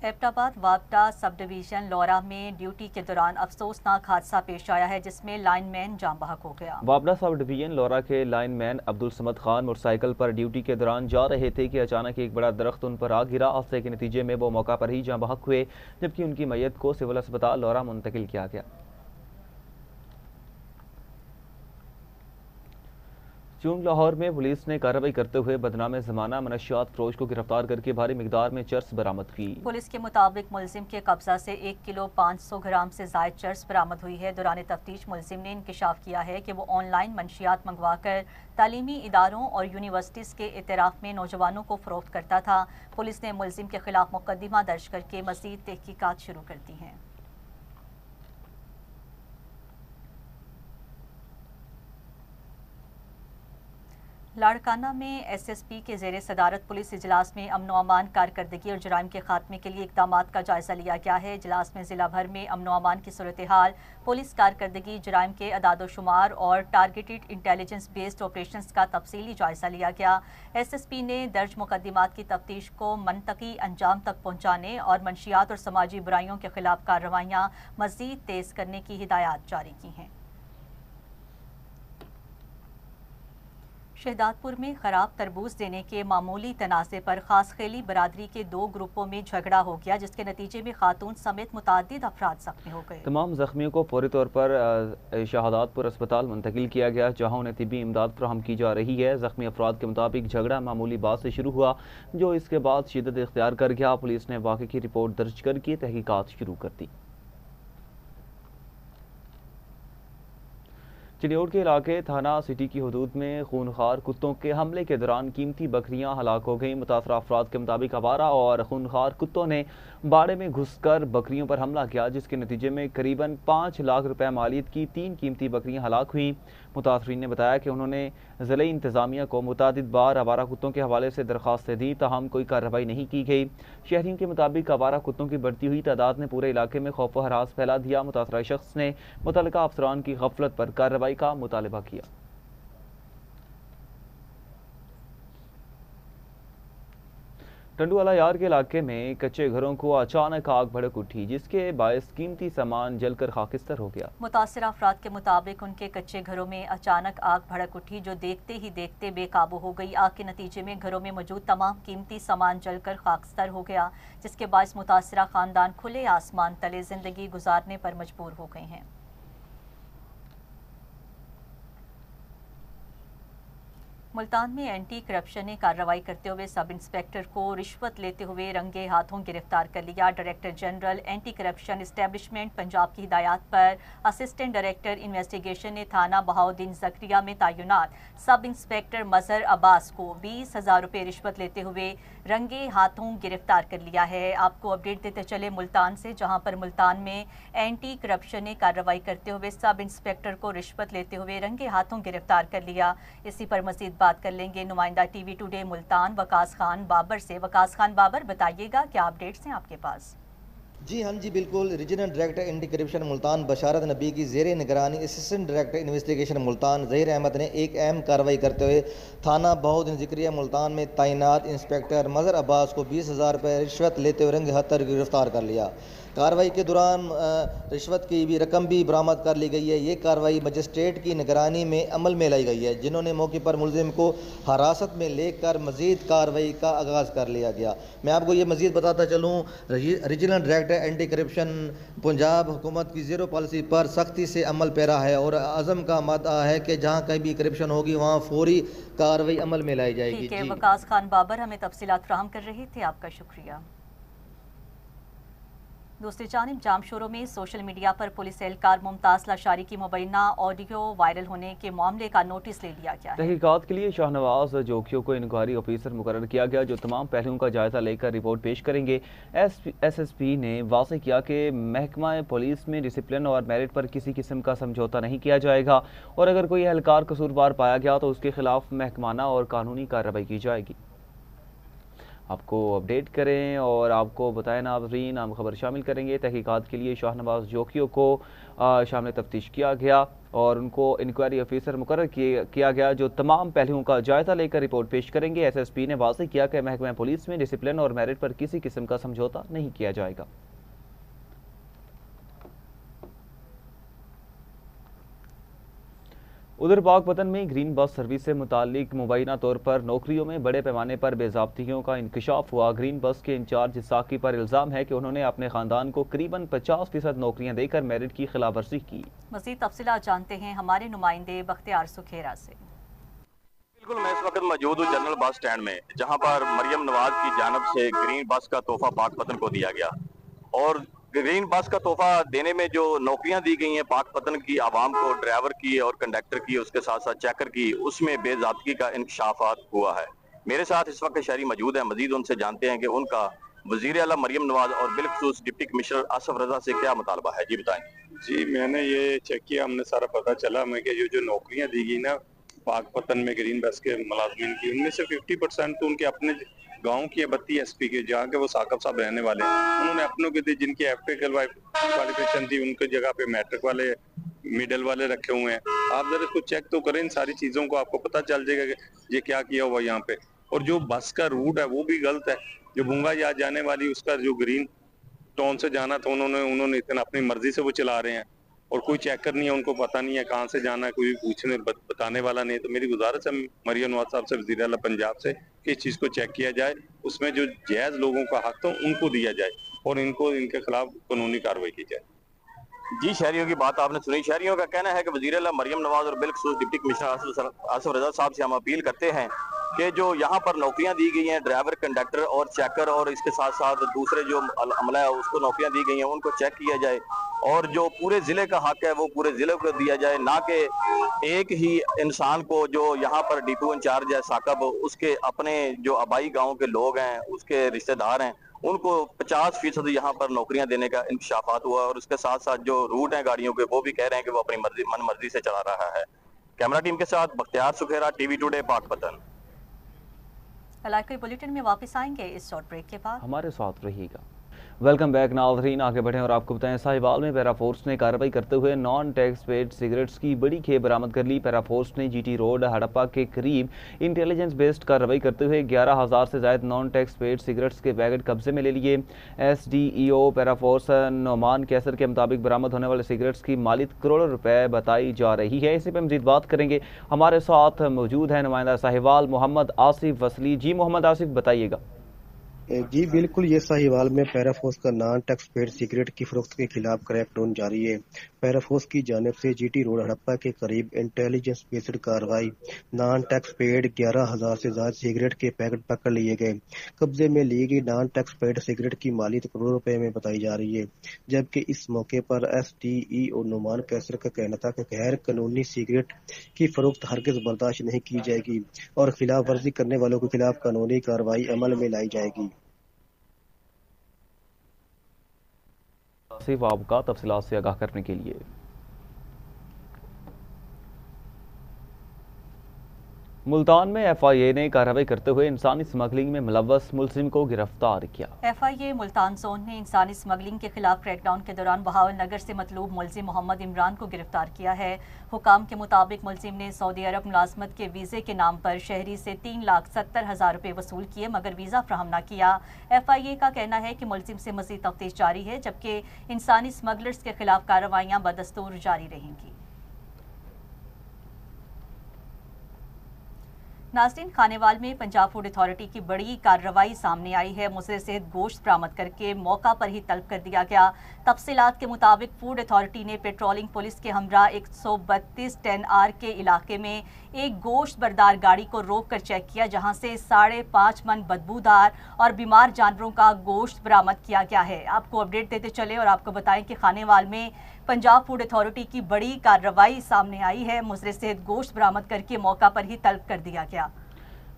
ایبٹ آباد وابڈا سب ڈویژن لورا میں ڈیوٹی کے دوران افسوسناک حادثہ پیش آیا ہے، جس میں لائن مین جاں بحق ہو گیا۔ وابڈا سب ڈویژن لورا کے لائن مین عبد الصمد خان موٹر سائیکل پر ڈیوٹی کے دوران جا رہے تھے کہ اچانک ایک بڑا درخت ان پر آ گرا۔ حادثے کے نتیجے میں وہ موقع پر ہی جاں بحق ہوئے، جبکہ ان کی میت کو سول اسپتال لورا منتقل کیا گیا۔ چونگ لاہور میں پولیس نے کارروائی کرتے ہوئے بدنام زمانہ منشیات فروش کو گرفتار کر کے بھاری مقدار میں چرس برآمد کی۔ پولیس کے مطابق ملزم کے قبضہ سے 1 کلو 500 گرام سے زائد چرس برآمد ہوئی ہے۔ دوران تفتیش ملزم نے انکشاف کیا ہے کہ وہ آن لائن منشیات منگوا کر تعلیمی اداروں اور یونیورسٹیز کے اعتراف میں نوجوانوں کو فروخت کرتا تھا۔ پولیس نے ملزم کے خلاف مقدمہ درج کر کے مزید تحقیقات شروع کر دی ہیں۔ लाड़काना में SSP के ज़ेरे सदारत पुलिस इजलास में अमन व अमान कारकर्दगी और जराइम के खात्मे के लिए इक़दामात का जायज़ा लिया गया है। इजलास में ज़िला भर में अमन व अमान की सूरत हाल, पुलिस कारकर्दगी, जराइम के अदादोशुमार और टारगेटेड इंटेलिजेंस बेस्ड ऑपरेशंस का तफसीली जायज़ा लिया गया। SSP ने दर्ज मुकदमात की तफ्तीश को मनतकी अंजाम तक पहुँचाने और मंशियात और समाजी बुराइयों के खिलाफ कार्रवाइयाँ मज़ीद तेज़ करने की हिदायत जारी की हैं। शहदादपुर में खराब तरबूज देने के मामूली तनाज़े पर खास खेली बरादरी के 2 ग्रुपों में झगड़ा हो गया, जिसके नतीजे में खातून समेत मुतादिद अफराद जख्मी हो गए। तमाम जख्मियों को फौरी तौर पर शहादातपुर अस्पताल मुंतकिल किया गया, जहां उन्हें तिब्बी इमदाद फराहम की जा रही है। जख्मी अफराद के मुताबिक झगड़ा मामूली बात से शुरू हुआ, जो इसके बाद शिद्दत इख्तियार कर गया। पुलिस ने वाक़े की रिपोर्ट दर्ज करके तहकीकात शुरू कर दी। चिन्योट के इलाके थाना सिटी की हदूद में खूनखार कुत्तों के हमले के दौरान कीमती बकरियां हलाक हो गईं। मुतासरा अफराद के मुताबिक आवारा और खूनखार कुत्तों ने बाड़े में घुसकर बकरियों पर हमला किया, जिसके नतीजे में करीबन 5 लाख रुपए मालियत की 3 कीमती बकरियां हलाक हुईं। मुतासरीन ने बताया कि उन्होंने ज़िले इंतज़ामिया को मुतादिद बार आवारा कुत्तों के हवाले से दरख्वास्तें दी, ताहम कोई कार्रवाई नहीं की गई। शहरियों के मुताबिक आवारा कुत्तों की बढ़ती हुई तादाद ने पूरे इलाके में खौफ व हरास फैला दिया। मुतासरा शख्स ने मुतल्लिका अफसरान की गफलत पर कार्रवाई का मुतालबा किया। टंडूवाला यार के इलाके में कच्चे घरों को अचानक आग भड़क उठी, जिसके बायस कीमती सामान जलकर खाकिस्तर हो गया। मुतासिरा अफराद के मुताबिक उनके कच्चे घरों में अचानक आग भड़क उठी, जो देखते ही देखते बेकाबू हो गई। आग के नतीजे में घरों में मौजूद तमाम कीमती सामान जलकर खाकिस्तर हो गया, जिसके बायस मुतासिरा खानदान खुले आसमान तले जिंदगी गुजारने पर मजबूर हो गए हैं। मुल्तान में एंटी करप्शन ने कार्रवाई करते हुए सब इंस्पेक्टर को रिश्वत लेते हुए रंगे हाथों गिरफ्तार कर लिया। Director general anti corruption establishment Punjab की हिदायत पर असिस्टेंट डायरेक्टर इन्वेस्टिगेशन ने थाना बहाउद्दीन जकरिया में तैनात सब इंस्पेक्टर मजहर अब्बास को 20,000 रुपये रिश्वत लेते हुए रंगे हाथों गिरफ्तार कर लिया है। आपको अपडेट देते चले मुल्तान से, जहां पर मुल्तान में एंटी करप्शन ने कार्रवाई करते हुए सब इंस्पेक्टर को रिश्वत लेते हुए रंगे हाथों गिरफ्तार कर लिया। इसी पर मजीद बात कर लेंगे नुमाइंदा टीवी टुडे मुल्तान वकास खान बाबर से। वकास खान बाबर, बताइएगा क्या अपडेट्स हैं आपके पास? जी हाँ जी बिल्कुल। Regional director anti corruption Multan Basharat Nabi की ज़ेरे निगरानी assistant director investigation Multan Zaheer Ahmed ने एक अहम कार्रवाई करते हुए थाना बहाउद्दीन ज़करिया मुल्तान में तैनात इंस्पेक्टर मजहर अब्बास को 20,000 रुपये रिश्वत लेते हुए रंगे हाथ गिरफ्तार कर लिया। कार्रवाई के दौरान रिश्वत की भी रकम भी बरामद कर ली गई है। ये कार्रवाई मजिस्ट्रेट की निगरानी में अमल में लाई गई है, जिन्होंने मौके पर मुलजिम को हिरासत में लेकर मजीद कार्रवाई का आगाज़ कर लिया गया। मैं आपको ये मजीद बताता चलूँ, regional director anti corruption Punjab हुकूमत की ज़ीरो पॉलिसी पर सख्ती से अमल पैरा है और अज़म का मादा है कि जहाँ कहीं भी करप्शन होगी वहाँ फौरी कार्रवाई अमल में लाई जाएगी। ठीक है, वकास खान बाबर हमें तफसीलात फराहम कर रहे थे, आपका शुक्रिया। दूसरी जानिब जामशोरों में सोशल मीडिया पर पुलिस एहलकार मुमताज़ लाशारी की मुबैना ऑडियो वायरल होने के मामले का नोटिस ले लिया गया है। तहकीकात के लिए शाहनवाज जोखियों को इंक्वायरी ऑफिसर मुकर्रर किया गया, जो तमाम पहलुओं का जायजा लेकर रिपोर्ट पेश करेंगे। SSP ने वाज़ेह किया कि महकमा पुलिस में डिसिप्लिन और मेरिट पर किसी किस्म का समझौता नहीं किया जाएगा और अगर कोई एहलकार कसूरवार पाया गया तो उसके खिलाफ महकमाना और कानूनी कार्रवाई की जाएगी। आपको अपडेट करें और आपको बताएं नाज़रीन, हम खबर शामिल करेंगे। तहकीकात के लिए शाहनवाज जोखियों को शामिल तफ्तीश किया गया और उनको इंक्वायरी ऑफिसर मुकर्रर किया गया, जो तमाम पहलुओं का जायजा लेकर रिपोर्ट पेश करेंगे। SSP ने वाज़ेह किया कि महकमा पुलिस में डिसिप्लिन और मेरिट पर किसी किस्म का समझौता नहीं किया जाएगा। उधर पाकपतन में ग्रीन बस सर्विस से मुतालिक मुबैना तौर पर नौकरियों में बड़े पैमाने पर बेज़ाब्तियों का इंकशाफ हुआ। ग्रीन बस के इंचार्ज साकी पर इल्ज़ाम है कि उन्होंने अपने खानदान को करीबन 50% नौकरियां देकर मेरिट की खिलाफवर्जी की। मज़ीद तफसीलात जानते हैं हमारे नुमाइंदे बख्तियार सुखेरा से। बिल्कुल, मैं इस वक्त मौजूद हूँ जनरल बस स्टैंड में, जहाँ पर मरियम नवाज की जानब से ग्रीन बस का तोहफा पाकपतन को दिया गया और ग्रीन बस का तोहफा देने में जो नौकरियां दी गई हैं पाकपतन की आवाम को, ड्राइवर की और कंडक्टर की, उसके साथ साथ चेकर की, उसमें बेज़ाब्ती का इंकशाफात हुआ है। मेरे साथ इस वक्त शहरी मौजूद है, मजीद उनसे जानते हैं कि उनका वजीर आला मरियम नवाज और बिलखसूस डिप्टी कमिश्नर आसफ रजा से क्या मुतालबा है। जी बताएं। जी मैंने ये चेक किया, हमने सारा पता चला हमें कि जो नौकरियां दी गई ना पाकपतन में ग्रीन बस के मुलाजमीन की, उनमें से 50% तो उनके अपने गांव की 32 एसपी के, जहाँ के वो साकब साहब रहने वाले हैं, उन्होंने अपनों के थे जिनकी एफए क्वालिफिकेशन थी, उनकी जगह पे मैट्रिक वाले, मिडल वाले रखे हुए हैं। आप जरा इसको चेक तो करें, इन सारी चीजों को, आपको पता चल जाएगा कि ये क्या किया हुआ यहाँ पे। और जो बस का रूट है वो भी गलत है, जो बुंगा या जाने वाली उसका जो ग्रीन टाउन से जाना था, उन्होंने इतना अपनी मर्जी से वो चला रहे हैं और कोई चेकर नहीं है, उनको पता नहीं है कहाँ से जाना है, कोई पूछने बताने वाला नहीं। तो मेरी गुजारिश है मरियम नवाज साहब से, वज़ीर आला पंजाब से, कि इस चीज को चेक किया जाए, उसमें जो जायज लोगों का हक हो उनको दिया जाए और इनके खिलाफ कानूनी कार्रवाई की जाए। जी, शहरियों की बात आपने सुनी। शहरियों का कहना है कि वज़ीर आला मरियम नवाज और बिलखसूस डिप्टी कमिश्नर आसिफ रजा साहब से हम अपील करते हैं कि जो यहाँ पर नौकरियां दी गई हैं, ड्राइवर, कंडक्टर और चेकर, और इसके साथ साथ दूसरे जो अमला है उसको नौकरियां दी गई हैं, उनको चेक किया जाए और जो पूरे ज़िले का हक है वो पूरे ज़िले को दिया जाए, ना कि एक ही इंसान को। जो यहाँ पर डिपो इंचार्ज है साकब, उसके अपने जो आबाई गाँव के लोग हैं, उसके रिश्तेदार हैं, उनको 50% यहाँ पर नौकरियां देने का इंकशाफात हुआ और उसके साथ साथ जो रूट हैं गाड़ियों के, वो भी कह रहे हैं कि वो अपनी मन मर्जी से चला रहा है। कैमरा टीम के साथ बख्तियार सुखेरा, टीवी टुडे, पाकपतन। इलाके बुलेटिन में वापस आएंगे इस शॉर्ट ब्रेक के बाद, हमारे साथ रहिएगा। वेलकम बैक नाज़रीन, आगे बढ़ें और आपको बताएं साहिवाल में पैरा फोर्स ने कार्रवाई करते हुए नॉन टैक्स पेड सिगरेट्स की बड़ी खेप बरामद कर ली। पैरा फोर्स ने जीटी रोड हड़प्पा के करीब इंटेलिजेंस बेस्ड कार्रवाई करते हुए 11,000 से ज़ायद नॉन टैक्स पेड सिगरेट्स के पैकेट कब्जे में ले लिए। SDEO पैरा फोर्स नोमान कैसर के मुताबिक बरामद होने वाले सिगरेट्स की मालियत करोड़ों रुपए बताई जा रही है। इसी पर मज़ीद बात करेंगे, हमारे साथ मौजूद है नुमाइंदा साहिवाल मोहम्मद आसिफ वसली। जी मोहम्मद आसिफ, बताइएगा। जी बिल्कुल, ये साहिवाल में पैराफोर्स का नॉन टैक्स पेड सिगरेट की फरोख्त के खिलाफ क्रैकडाउन जारी है। पैराफोर्स की जानिब से जीटी रोड हड़प्पा के करीब इंटेलिजेंस बेस्ड कार्रवाई, नॉन टैक्स पेड 11,000 से ज्यादा सिगरेट के पैकेट पकड़ लिए गए। कब्जे में ली गई नॉन टैक्स पेड सिगरेट की मालियत करोड़ों रुपए में बताई जा रही है, जबकि इस मौके पर SDEO नुमान कैसर का कहना था कि गैर कानूनी सिगरेट की फरोख्त हरगिज बर्दाश्त नहीं की जाएगी और खिलाफ वर्जी करने वालों के खिलाफ कानूनी कार्रवाई अमल में लाई जाएगी। सिर्फ आपका तफसीलात से आगाह करने के लिए। मुल्तान में FIA ने कार्रवाई करते हुए इंसानी स्मगलिंग में मुलव्वस मुलजिम को गिरफ्तार किया। FIA मुल्तान जोन ने इंसानी स्मगलिंग के खिलाफ क्रैकडाउन के दौरान बहावल नगर से मतलूब मुलजिम मोहम्मद इमरान को गिरफ्तार किया है। हुकाम के मुताबिक मुलजिम ने सऊदी अरब मुलाजमत के वीज़े के नाम पर शहरी से 3,70,000 रुपये वसूल किए मगर वीज़ा फ्राहम न किया। FIA का कहना है कि मुलजिम से मज़ीद तफ्तीश जारी है, जबकि इंसानी स्मगलर्स के खिलाफ कार्रवाइयाँ बदस्तूर जारी रहेंगी। नाज़रीन, खानेवाल में पंजाब फूड अथॉरिटी की बड़ी कार्रवाई सामने आई है। मुजरे सेहत गोश्त बरामद करके मौका पर ही तलब कर दिया गया। तफसीलात के मुताबिक फूड अथॉरिटी ने पेट्रोलिंग पुलिस के हमरा 132 10R के इलाके में एक गोश्त बरदार गाड़ी को रोक कर चेक किया, जहां से 5.5 मन बदबूदार और बीमार जानवरों का गोश्त बरामद किया गया है। आपको अपडेट देते चले और आपको बताएं कि खानेवाल में पंजाब फूड अथॉरिटी की बड़ी कार्रवाई सामने आई है। मुजरे सेहत गोश्त बरामद करके मौका पर ही तलब कर दिया गया।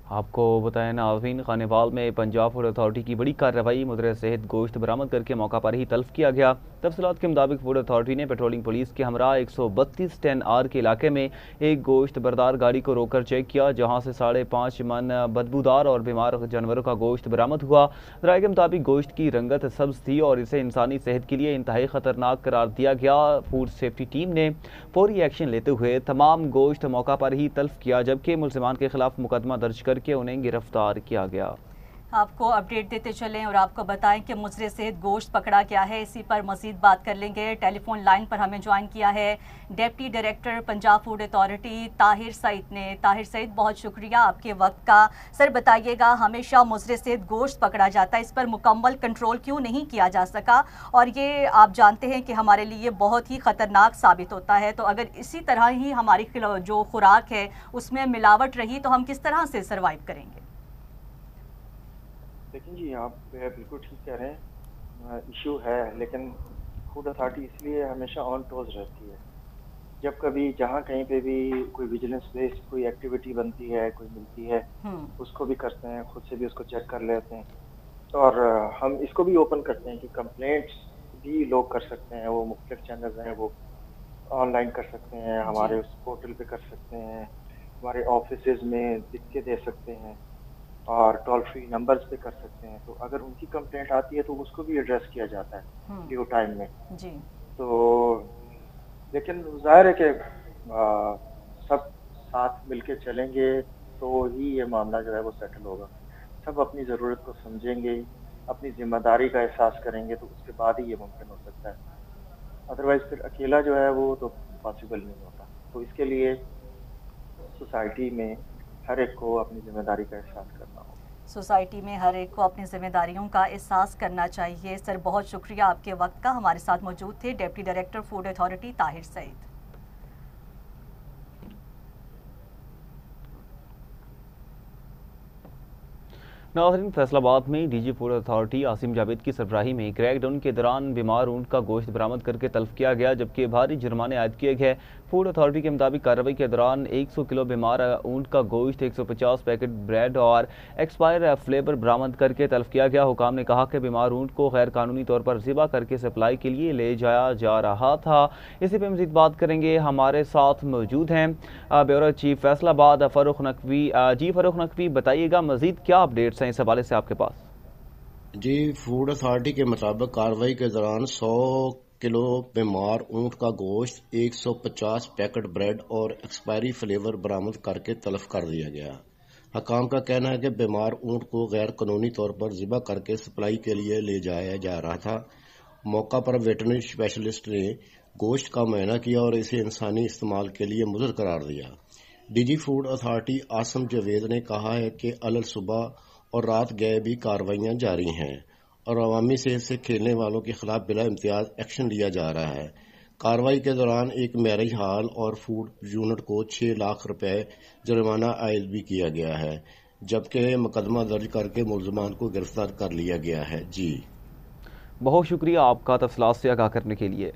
आपको बताएं नाज़रीन, खानेवाल में पंजाब फूड अथॉरिटी की बड़ी कार्रवाई, मुद्रे सहित गोश्त बरामद करके मौका पर ही तल्फ किया गया। तफसीलात के मुताबिक फूड अथॉरिटी ने पेट्रोलिंग पुलिस के हमरा 132 10R के इलाके में एक गोश्त बरदार गाड़ी को रोककर चेक किया, जहां से 5.5 मन बदबूदार और बीमार जानवरों का गोश्त बरामद हुआ। राय के मुताबिक गोश्त की रंगत सब्ज थी और इसे इंसानी सेहत के लिए इंतहाई खतरनाक करार दिया गया। फूड सेफ्टी टीम ने फौरी एक्शन लेते हुए तमाम गोश्त मौका पर ही तल्फ किया, जबकि मुलजिमान के खिलाफ मुकदमा दर्ज करके उन्हें गिरफ्तार किया गया। आपको अपडेट देते चलें और आपको बताएं कि मुजरे सेहत गोश्त पकड़ा गया है। इसी पर मजीद बात कर लेंगे। टेलीफोन लाइन पर हमें ज्वाइन किया है deputy director Punjab food authority Tahir Saeed ने। ताहिर सईद, बहुत शुक्रिया आपके वक्त का। सर बताइएगा, हमेशा मुजरे सेहत गोश्त पकड़ा जाता है, इस पर मुकम्मल कंट्रोल क्यों नहीं किया जा सका? और ये आप जानते हैं कि हमारे लिए बहुत ही ख़तरनाक साबित होता है, तो अगर इसी तरह ही हमारी जो खुराक है उसमें मिलावट रही तो हम किस तरह से सर्वाइव करेंगे? लेकिन जी आप बिल्कुल ठीक कह रहे हैं, इशू है, लेकिन फूड अथॉरिटी इसलिए हमेशा ऑन टोज रहती है। जब कभी जहाँ कहीं पे भी कोई विजिलेंस बेस्ड कोई एक्टिविटी बनती है, कोई मिलती है, उसको भी करते हैं, खुद से भी उसको चेक कर लेते हैं। और हम इसको भी ओपन करते हैं कि कंप्लेंट्स भी लोग कर सकते हैं, वो मुख्तलिफ चैनल्स हैं, वो ऑनलाइन कर सकते हैं, हमारे उस पोर्टल पे कर सकते हैं, हमारे ऑफिसेज में लिख के दे सकते हैं और टोल फ्री नंबर्स पे कर सकते हैं। तो अगर उनकी कंप्लेंट आती है तो उसको भी एड्रेस किया जाता है ड्यू टाइम में जी। तो लेकिन जाहिर है कि सब साथ मिलके चलेंगे तो ही ये मामला जो है वो सेटल होगा। सब अपनी ज़रूरत को समझेंगे, अपनी जिम्मेदारी का एहसास करेंगे तो उसके बाद ही ये मुमकिन हो सकता है। अदरवाइज फिर अकेला जो है वो तो पॉसिबल नहीं होता। तो इसके लिए सोसाइटी में हर एक को अपनी जिम्मेदारी का एहसास करना होगा। सोसाइटी में हर एक को अपनी जिम्मेदारियों का एहसास करना चाहिए। सर बहुत शुक्रिया आपके वक्त का। हमारे साथ मौजूद थे deputy director food authority Tahir Saeed. नाज़रीन, फैसलाबाद में DG food authority Asim Javed की सरबराही में क्रैकडाउन के दौरान बीमार ऊंट का गोश्त बरामद करके तल्फ किया गया, जबकि भारी जुर्माने आयद किए गए। फूड अथॉरिटी के मुताबिक कार्रवाई के दौरान 100 किलो बीमार ऊंट का गोश्त, 150 पैकेट ब्रेड और एक्सपायर फ्लेवर बरामद करके तल्फ किया गया। हुकाम ने कहा कि बीमार ऊंट को गैर कानूनी तौर पर ज़िबा करके सप्लाई के लिए ले जाया जा रहा था। इसी पर मज़ीद बात करेंगे। हमारे साथ मौजूद हैं ब्यूरो चीफ फैसलाबाद फ़ारूक नकवी। जी फ़ारूक नकवी, बताइएगा मज़ीद क्या अपडेट्स हैं इस हवाले से आपके पास? जी, फूड अथॉरिटी के मुताबिक कार्रवाई के दौरान 100 किलो बीमार ऊंट का गोश्त, 150 पैकेट ब्रेड और एक्सपायरी फ्लेवर बरामद करके तलब कर दिया गया। हकाम का कहना है कि बीमार ऊंट को गैर कानूनी तौर पर ज़िबा करके सप्लाई के लिए ले जाया जा रहा था। मौका पर वेटरनरी स्पेशलिस्ट ने गोश्त का मुआयना किया और इसे इंसानी इस्तेमाल के लिए मुज़र करार दिया। DG food authority Asim Javed ने कहा है कि अलल सुबह और रात गए भी कार्रवाइयाँ जारी हैं और अवामी सेहत से खेलने वालों के खिलाफ बिला इम्तियाज एक्शन लिया जा रहा है। कार्रवाई के दौरान एक मैरिज हॉल और फूड यूनिट को 6 लाख रुपए जुर्माना आयद भी किया गया है, जबकि मुकदमा दर्ज करके मुलजमान को गिरफ्तार कर लिया गया है। जी, बहुत शुक्रिया आपका तफसीलात से आगाह करने के लिए।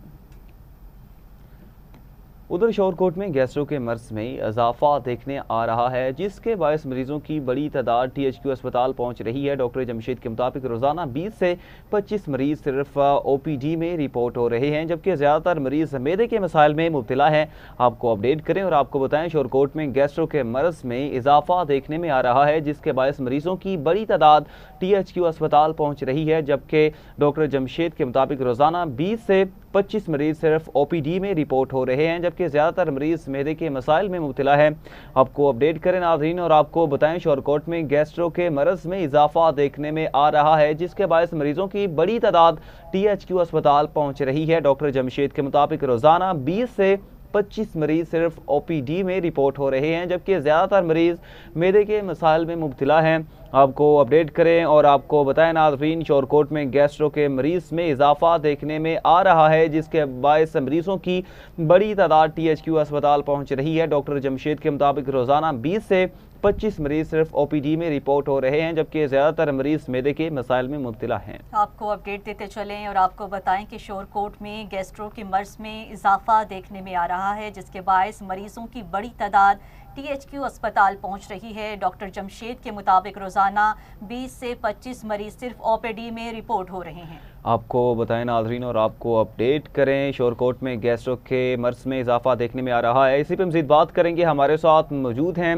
उधर शोरकोट में गैस्ट्रो के मर्ज में इजाफा देखने आ रहा है, जिसके बायस मरीजों की बड़ी तादाद THQ अस्पताल पहुंच रही है। डॉक्टर जमशेद के मुताबिक रोजाना 20 से 25 मरीज सिर्फ OPD में रिपोर्ट हो रहे हैं, जबकि ज़्यादातर मरीज मैदे के मसाइल में मुब्तला हैं। आपको अपडेट करें और आपको बताएं, शोरकोट में गैस्ट्रो के मर्ज में इजाफा देखने में आ रहा है, जिसके बायस मरीजों की बड़ी तादाद THQ अस्पताल पहुंच रही है, जबकि डॉक्टर जमशेद के मुताबिक रोजाना 20 से 25 मरीज सिर्फ OPD में रिपोर्ट हो रहे हैं, जबकि ज़्यादातर मरीज मैदे के मसाइल में मुब्तला है। आपको अपडेट करें नाज़रीन और आपको बताएं, शोरकोट में गैस्ट्रो के मरज़ में इजाफा देखने में आ रहा है, जिसके बायस मरीजों की बड़ी तादाद THQ अस्पताल पहुंच रही है। डॉक्टर जमशेद के मुताबिक रोजाना 20 से 25 मरीज सिर्फ OPD में रिपोर्ट हो रहे हैं, जबकि ज़्यादातर मरीज मैदे के मसाइल में मुब्तला हैं। आपको अपडेट करें और आपको बताएं नाज़रीन, शोरकोट में गैस्ट्रो के मरीज में इजाफा देखने में आ रहा है, जिसके बायस मरीजों की बड़ी तादाद THQ अस्पताल पहुंच रही है। डॉक्टर जमशेद के मुताबिक रोजाना 20 से 25 मरीज सिर्फ OPD में रिपोर्ट हो रहे हैं, जबकि ज़्यादातर मरीज मैदे के मसाइल में मुब्तला हैं। आपको अपडेट देते चलें और आपको बताएं कि शोरकोट में गैस्ट्रो के मर्ज में इजाफा देखने में आ रहा है, जिसके बायस मरीजों की बड़ी तादाद THQ अस्पताल पहुंच रही है। डॉक्टर जमशेद के मुताबिक रोजाना 20 से 25 मरीज सिर्फ OPD में रिपोर्ट हो रहे हैं। आपको बताएं नाज़रीन और आपको अपडेट करें, शोरकोट में गैस्ट्रो के मर्ज में इजाफा देखने में आ रहा है। इसी पर मज़ीद बात करेंगे। हमारे साथ मौजूद हैं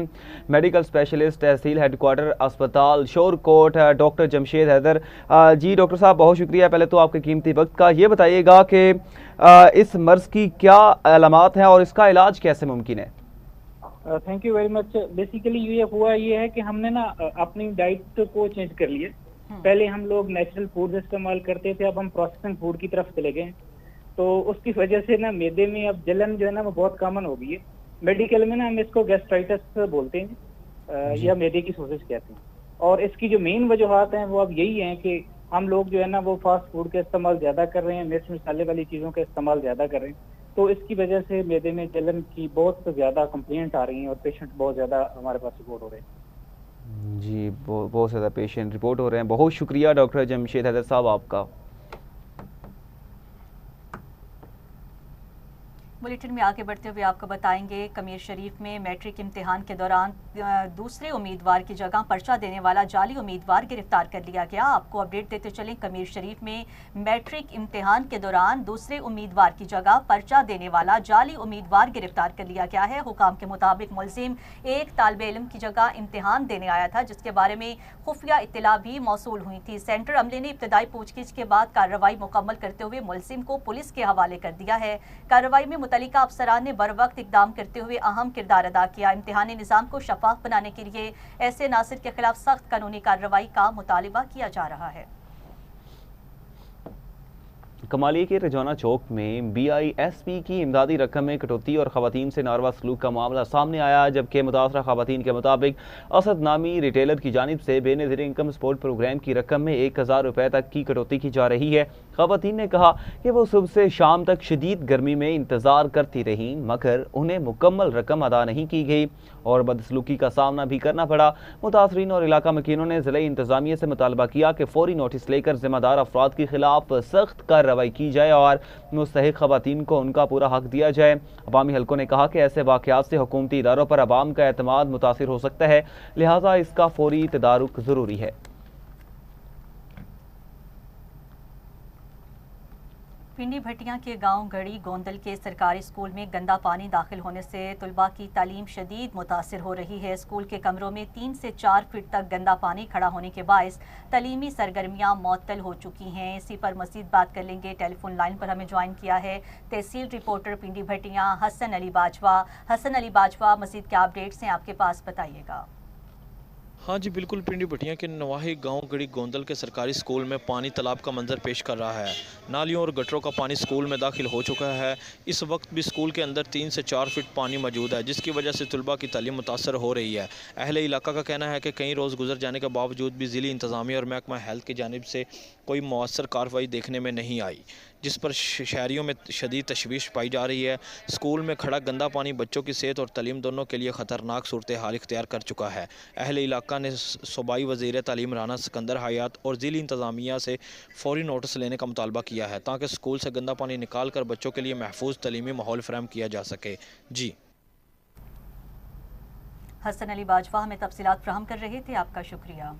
मेडिकल स्पेशलिस्ट तहसील हेडक्वार्टर अस्पताल शोरकोट डॉक्टर जमशेद हैदर। जी डॉक्टर साहब, बहुत शुक्रिया पहले तो आपके कीमती वक्त का। ये बताइएगा कि इस मर्ज की क्या अलामात हैं और इसका इलाज कैसे मुमकिन है? Thank you very much. Basically ये है कि हमने ना अपनी डाइट को चेंज कर लिया। पहले हम लोग नेचुरल फूड इस्तेमाल करते थे, अब हम प्रोसेसिंग फूड की तरफ चले गए। तो उसकी वजह से ना मैदे में अब जलन जो है ना वो बहुत कॉमन हो गई है। मेडिकल में ना हम इसको गैस्ट्राइटिस बोलते हैं या मैदे की सोजिश कहते हैं। और इसकी जो मेन वजूहात हैं वो अब यही हैं कि हम लोग जो है ना वो फास्ट फूड का इस्तेमाल ज़्यादा कर रहे हैं, मिर्च मसाले वाली चीज़ों का इस्तेमाल ज़्यादा कर रहे हैं। तो इसकी वजह से मैदे में जलन की बहुत ज़्यादा कंप्लेंट आ रही हैं और पेशेंट बहुत ज़्यादा हमारे पास रिपोर्ट हो रहे हैं। जी, बहुत ज़्यादा पेशेंट रिपोर्ट हो रहे हैं। बहुत शुक्रिया डॉक्टर जमशेद हैदर साहब आपका। बुलेटिन में आगे बढ़ते हुए आपको बताएंगे कमीर शरीफ में मैट्रिक इम्तिहान के दौरान दूसरे उम्मीदवार की जगह पर्चा देने वाला जाली उम्मीदवार गिरफ्तार कर लिया गया। आपको अपडेट देते चलें, कमीर शरीफ में मैट्रिक इम्तिहान के दौरान दूसरे उम्मीदवार की जगह पर्चा देने वाला जाली उम्मीदवार गिरफ्तार कर लिया गया है। हुकाम के मुताबिक मुलजिम एक तालिबे इल्म की जगह इम्तिहान देने आया था, जिसके बारे में खुफिया इत्तला भी मौसूल हुई थी। सेंटर अमले ने इब्तदाई पूछगिछ के बाद कार्रवाई मुकम्मल करते हुए मुलजिम को पुलिस के हवाले कर दिया है। कार्रवाई में मुतल्लिका अफसरान ने बर वक्त इकदाम करते हुए अहम किरदार अदा किया। इम्तिहानी निज़ाम को शफाफ बनाने के लिए ऐसे नासिर के खिलाफ सख्त कानूनी कार्रवाई का मुतालिबा किया जा रहा है। कमालिया के रजौना चौक में BISP की इमदादी रकम में कटौती और खवातीन से नारवा सलूक का मामला सामने आया, जबकि मुतासरा खवातीन के मुताबिक असद नामी रिटेलर की जानिब से बेनज़ीर इनकम सपोर्ट प्रोग्राम की रकम में 1000 रुपये तक की कटौती की जा रही है। खवातीन ने कहा कि वो सुबह से शाम तक शदीद गर्मी में इंतजार करती रहीं, मगर उन्हें मुकम्मल रकम अदा नहीं की गई और बदसलूकी का सामना भी करना पड़ा। मुतासरीन और इलाका मकीनों ने ज़िला इंतजामिया से मुतालबा किया कि फौरी नोटिस लेकर जिम्मेदार अफराद के खिलाफ सख्त कार्रवाई की जाए और मुस्तहिक खवातीन को उनका पूरा हक दिया जाए। अवामी हलकों ने कहा कि ऐसे वाक़यात से हुकूमती इदारों पर अवाम का एतमाद मुतासिर हो सकता है, लिहाजा इसका फौरी तदारुक ज़रूरी है। पिंडी भटिया के गांव गड़ी गोंदल के सरकारी स्कूल में गंदा पानी दाखिल होने से तुलबा की तालीम शदीद मुतासिर हो रही है। स्कूल के कमरों में 3 से 4 फीट तक गंदा पानी खड़ा होने के बायस तालीमी सरगर्मियां मुअत्तल हो चुकी हैं। इसी पर मज़ीद बात कर लेंगे। टेलीफोन लाइन पर हमें ज्वाइन किया है तहसील रिपोर्टर पिंडी भटिया हसन अली बाजवा। हसन अली बाजवा, मज़ीद क्या अपडेट्स हैं आपके पास, बताइएगा। हाँ जी बिल्कुल, पिंडी भटिया के नवाही गांव गड़ी गोंदल के सरकारी स्कूल में पानी तालाब का मंजर पेश कर रहा है। नालियों और गटरों का पानी स्कूल में दाखिल हो चुका है। इस वक्त भी स्कूल के अंदर 3 से 4 फीट पानी मौजूद है, जिसकी वजह से तुलबा की तालीम मुतासर हो रही है। अहले इलाका का कहना है कि कई रोज़ गुजर जाने के बावजूद भी ज़िली इंतज़ामिया और महकमा हेल्थ की जानिब से कोई मौसर कार्रवाई देखने में नहीं आई, जिस पर शहरियों में शदीद तशवीश पाई जा रही है। स्कूल में खड़ा गंदा पानी बच्चों की सेहत और तालीम दोनों के लिए ख़तरनाक सूरत हाल इख्तियार कर चुका है। अहले इलाका ने सूबाई वज़ीर तालीम राना सिकंदर हयात और ज़िली इंतज़ामिया से फौरी नोटिस लेने का मुतालबा किया है, ताकि स्कूल से गंदा पानी निकाल कर बच्चों के लिए महफूज तालीमी माहौल फराहम किया जा सके। जी हसन अली बाजवा हमें तफसीलात फराहम कर रहे थे, आपका शुक्रिया।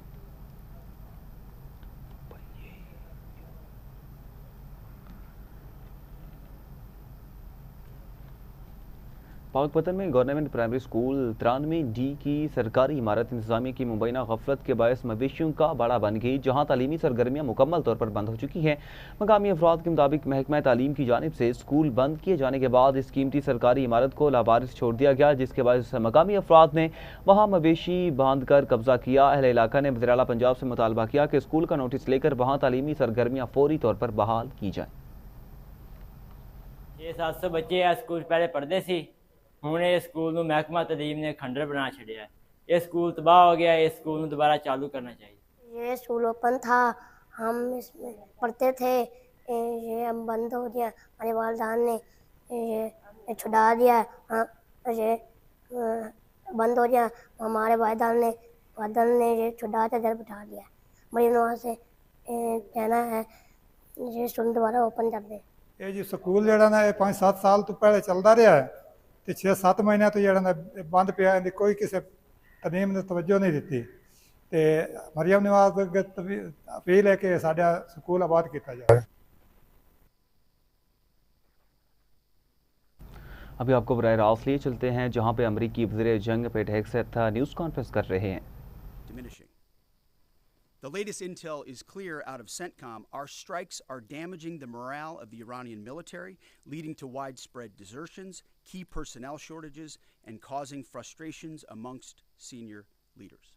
पाकपतन में गवर्नमेंट प्राइमरी स्कूल 93D की सरकारी इमारत इंतजामिया की मुबैना गफलत के बायस मवेशियों का बाड़ा बन गई, जहाँ तालीमी सरगर्मियाँ मुकम्मल तौर पर बंद हो चुकी हैं। मकामी अफराद के मुताबिक महकमा तालीम की जानिब से स्कूल बंद किए जाने के बाद इस कीमती सरकारी इमारत को लावारिस छोड़ दिया गया, जिसके बायस मकामी अफराद ने वहाँ मवेशी बांध कर कब्जा किया। अहले इलाका ने वज़ीर आला पंजाब से मुतालबा किया कि स्कूल का नोटिस लेकर वहाँ तालीमी सरगर्मियाँ फौरी तौर पर बहाल की जाएँ। 600-700 बच्चे स्कूल पहले पढ़ते सी, हुणे स्कूल महकमा तलीम ने खंडर बना छड़िया है। ये स्कूल तबाह हो गया, ये स्कूल दोबारा चालू करना चाहिए। ये स्कूल ओपन था, हम इसमें पढ़ते थे, ये अब बंद हो गया। हमारे वालिदान ने ये छुड़ा दिया, ये बंद हो गया। हमारे वालिदान ने ये छुड़ा के इधर बिठा दिया। मुझे वहाँ से कहना है ये स्कूल दोबारा ओपन कर दे। ये जी स्कूल जड़ा ना 5-7 साल तो पहले चलता रहा है, तो 6-7 महीने तो जड़ा बंद पिया, कोई किसी तलीम ने तवज्जो नहीं दी। तो मरियम नवाज अपील है कि साडा स्कूल आबाद किया जाए। अभी आपको बराह रास्त लिए चलते हैं, जहाँ पे अमरीकी वज़ीर जंग पेट हेग्सेथ न्यूज़ कॉन्फ्रेंस कर रहे हैं। The latest intel is clear out of CENTCOM. Our strikes are damaging the morale of the Iranian military, leading to widespread desertions, key personnel shortages, and causing frustrations amongst senior leaders.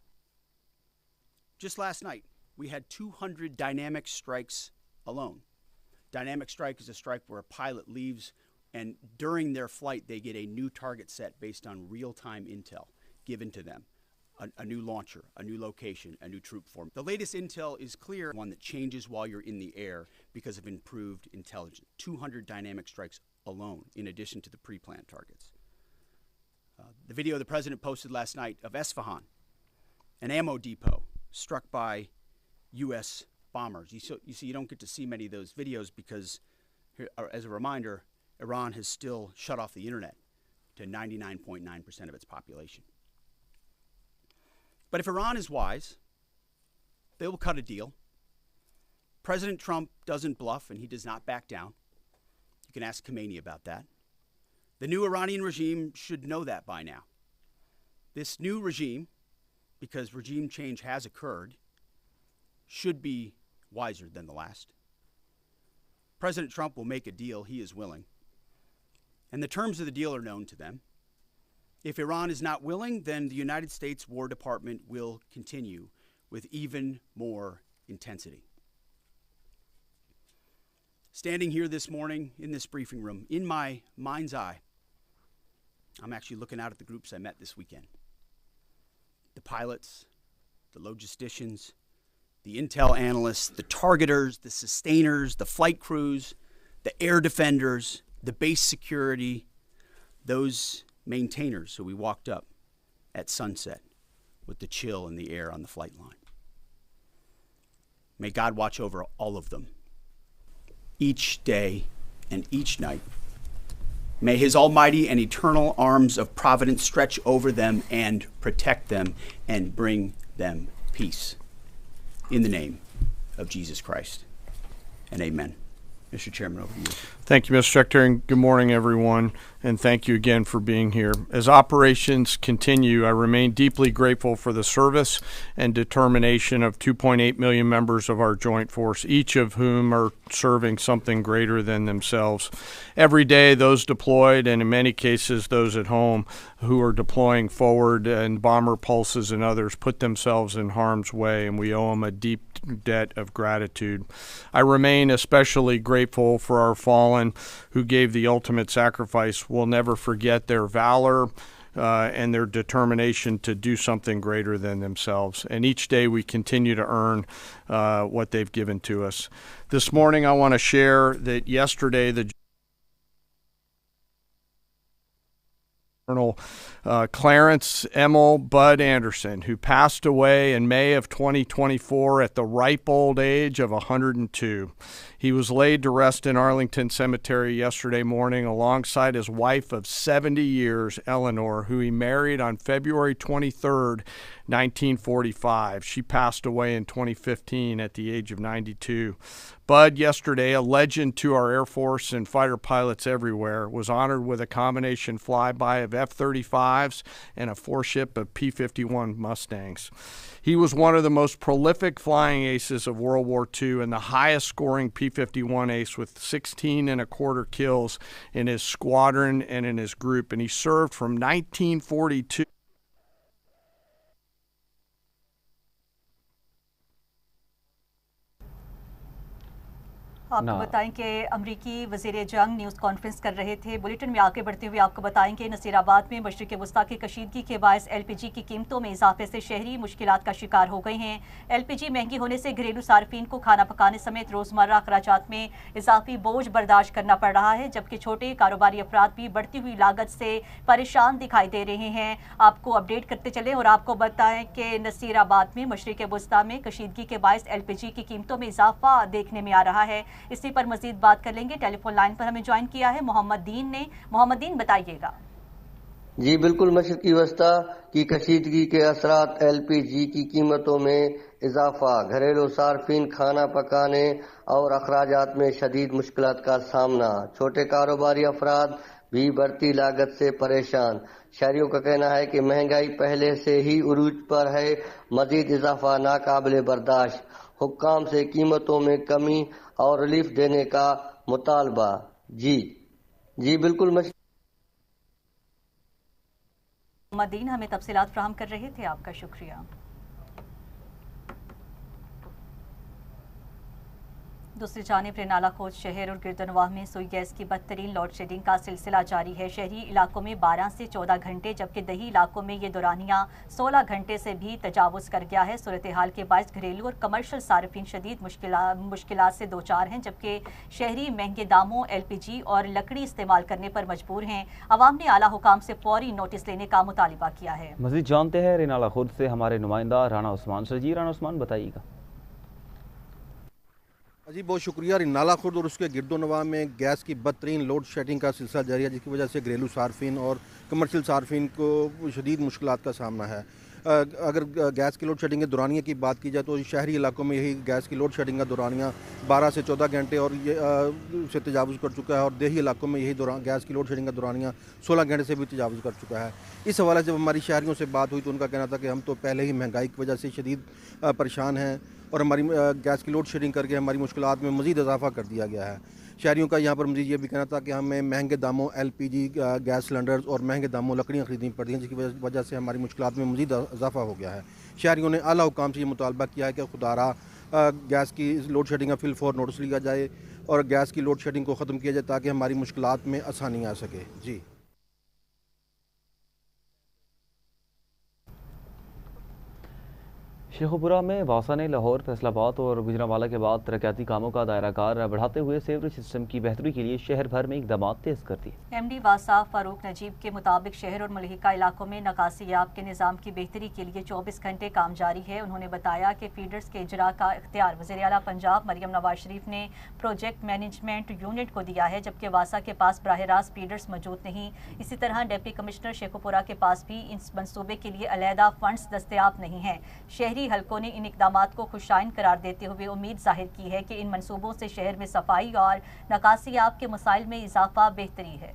Just last night, we had 200 dynamic strikes alone. Dynamic strike is a strike where a pilot leaves, and during their flight, they get a new target set based on real-time intel given to them. A new launcher, a new location, a new troop form. The latest intel is clear, one that changes while you're in the air because of improved intelligence. 200 dynamic strikes alone, in addition to the pre-planned targets. The video the president posted last night of Esfahan, an ammo depot struck by U.S. bombers. You see, you don't get to see many of those videos because, as a reminder, Iran has still shut off the internet to 99.9% of its population. But if Iran is wise, they will cut a deal. President Trump doesn't bluff, and he does not back down. You can ask Khomeini about that. The new Iranian regime should know that by now. This new regime, because regime change has occurred, should be wiser than the last. President Trump will make a deal he is willing, and the terms of the deal are known to them. If Iran is not willing, then the United States War Department will continue with even more intensity. Standing here this morning in this briefing room, in my mind's eye, I'm actually looking out at the groups I met this weekend. The pilots, the logisticians, the intel analysts, the targeters, the sustainers, the flight crews, the air defenders, the base security, those maintainers who we walked up at sunset with the chill in the air on the flight line. May God watch over all of them, each day and each night. May his almighty and eternal arms of providence stretch over them and protect them and bring them peace. In the name of Jesus Christ. And amen. Mr. Chairman, over to you. Thank you, Mr. Secretary, and good morning, everyone, and thank you again for being here. As operations continue, I remain deeply grateful for the service and determination of 2.8 million members of our joint force, each of whom are serving something greater than themselves. Every day, those deployed, and in many cases, those at home who are deploying forward, and bomber pulses and others put themselves in harm's way, and we owe them a deep debt of gratitude. I remain especially grateful for our fallen who gave the ultimate sacrifice. We'll never forget their valor and their determination to do something greater than themselves. And each day we continue to earn what they've given to us. This morning I want to share that yesterday the Colonel Clarence Emil Bud Anderson, who passed away in May of 2024 at the ripe old age of 102. He was laid to rest in Arlington Cemetery yesterday morning alongside his wife of 70 years, Eleanor, who he married on February 23rd, 1945. She passed away in 2015 at the age of 92. Bud, yesterday, a legend to our Air Force and fighter pilots everywhere, was honored with a combination flyby of F-35s and a four-ship of P-51 Mustangs. He was one of the most prolific flying aces of World War II and the highest-scoring P-51 ace with 16 and a quarter kills in his squadron and in his group, and he served from 1942. आपको बताएं कि अमरीकी वज़ीर जंग news conference कर रहे थे। Bulletin में आगे बढ़ते हुए आपको बताएं कि नसीराबाद में मशरिक़ वस्ता की कशीदगी के बायस LPG की कीमतों में इजाफे से शहरी मुश्किलात का शिकार हो गए हैं। LPG महंगी होने से घरेलू सार्फिन को खाना पकाने समेत रोज़मर्रा अखराजात में इजाफी बोझ बर्दाश्त करना पड़ रहा है, जबकि छोटे कारोबारी अफराद भी बढ़ती हुई लागत से परेशान दिखाई दे रहे हैं। आपको अपडेट करते चलें और आपको बताएं कि नसीराबाद में मशरिक़ वस्ता में कशीदगी के बायस LPG की कीमतों में इजाफा देखने में आ रहा है। इसी पर मजीद बात कर लेंगे। टेलीफोन लाइन पर हमें ज्वाइन किया है मोहम्मद दीन ने। मोहम्मद दीन, बताइएगा। जी बिल्कुल, मशरिक़ी वस्ता की कशीदगी के असरात LPG की कीमतों में इजाफा, घरेलू सार्फिन खाना पकाने और अखराजात में शदीद मुश्किलात का सामना, छोटे कारोबारी अफराद भी बढ़ती लागत से परेशान। शहरियों का कहना है कि महंगाई पहले से ही उरूज पर है, मजीद इजाफा नाकाबिले बर्दाश्त। हुक्काम से कीमतों में कमी और रिलीफ देने का मुतालबा। जी बिल्कुल। मदीन हमें तफसीलात फराहम कर रहे थे, आपका शुक्रिया। दूसरी जानिब रेनाला खोज शहर और गिरदनवाह में सुई गैस की बदतरीन लोड शेडिंग का सिलसिला जारी है। शहरी इलाकों में 12 से 14 घंटे, जबकि दही इलाकों में ये दौरानिया 16 घंटे से भी तजावुज़ कर गया है। सूरत हाल के बायस घरेलू और कमर्शल सार्फिन शदीद मुश्किलात से दो चार हैं, जबकि शहरी महंगे दामों LPG और लकड़ी इस्तेमाल करने पर मजबूर हैं। अवाम ने आला हुकाम से फौरी नोटिस लेने का मुतालिबा किया है। मज़ीद जानते हैं रेनाला खुद से हमारे नुमाइंदा राना उस्मान से। जी राना उस्मान, बताइएगा। جی بہت شکریہ. نالا خرد اور اس کے گرد و نواح میں گیس کی بدترین لوڈ شیڈنگ کا سلسلہ جاری ہے، جس کی وجہ سے گھریلو صارفین اور کمرشل صارفین کو شدید مشکلات کا سامنا ہے. اگر گیس کی لوڈ شیڈنگ کے دورانیے کی بات کی جائے تو شہری علاقوں میں یہی گیس کی لوڈ شیڈنگ کا دورانیہ 12 سے 14 گھنٹے اور سے تجاوز کر چکا ہے، اور دیہی علاقوں میں یہی گیس کی لوڈ شیڈنگ کا دورانیہ 16 گھنٹے سے بھی تجاوز کر چکا ہے. اس حوالے سے ہماری شہریوں سے بات ہوئی تو ان کا کہنا تھا کہ ہم تو پہلے ہی مہنگائی کی وجہ سے شدید پریشان ہیں، اور ہماری گیس کی لوڈ شیڈنگ کر کے ہماری مشکلات میں مزید اضافہ کر دیا گیا ہے. شہریوں کا یہاں پر مزید یہ بھی کہنا تھا کہ ہمیں مہنگے داموں LPG گیس سلنڈرز اور مہنگے داموں لکڑیاں خریدنی پڑتی ہیں، جس کی وجہ سے ہماری مشکلات میں مزید اضافہ ہو گیا ہے. شہریوں نے اعلیٰ حکام سے یہ مطالبہ کیا ہے کہ خدارہ گیس کی لوڈ شیڈنگ کا فی الفور نوٹس لیا جائے اور گیس کی لوڈ شیڈنگ کو ختم کیا جائے تاکہ ہماری مشکلات میں آسانی آ سکے. جی شیخوپورہ میں واسا نے لاہور، فیصل آباد اور گجرانوالہ کے بعد ترقیاتی کاموں کا دائرہ کار بڑھاتے ہوئے سیوریج سسٹم کی بہتری کے لیے شہر بھر میں اقدامات تیز کر دیے. MD واسا فاروق نجیب کے مطابق شہر اور ملحقہ علاقوں میں نکاسی آب کے نظام کی بہتری کے لیے 24 گھنٹے کام جاری ہے. انہوں نے بتایا کہ فیڈرز کے اجرا کا اختیار وزیر اعلیٰ پنجاب مریم نواز شریف نے پروجیکٹ مینجمنٹ یونٹ کو دیا ہے، جبکہ واسا کے پاس براہ راست فیڈرز موجود نہیں. اسی طرح ڈپٹی کمشنر شیخوپورہ کے پاس بھی اس منصوبے کے لیے علیحدہ فنڈز دستیاب نہیں ہیں. شہری حلقوں نے ان اقدامات کو خوشائن قرار دیتے ہوئے امید ظاہر کی ہے کہ ان منصوبوں سے شہر میں صفائی اور نکاسی آب کے مسائل میں اضافہ بہتری ہے.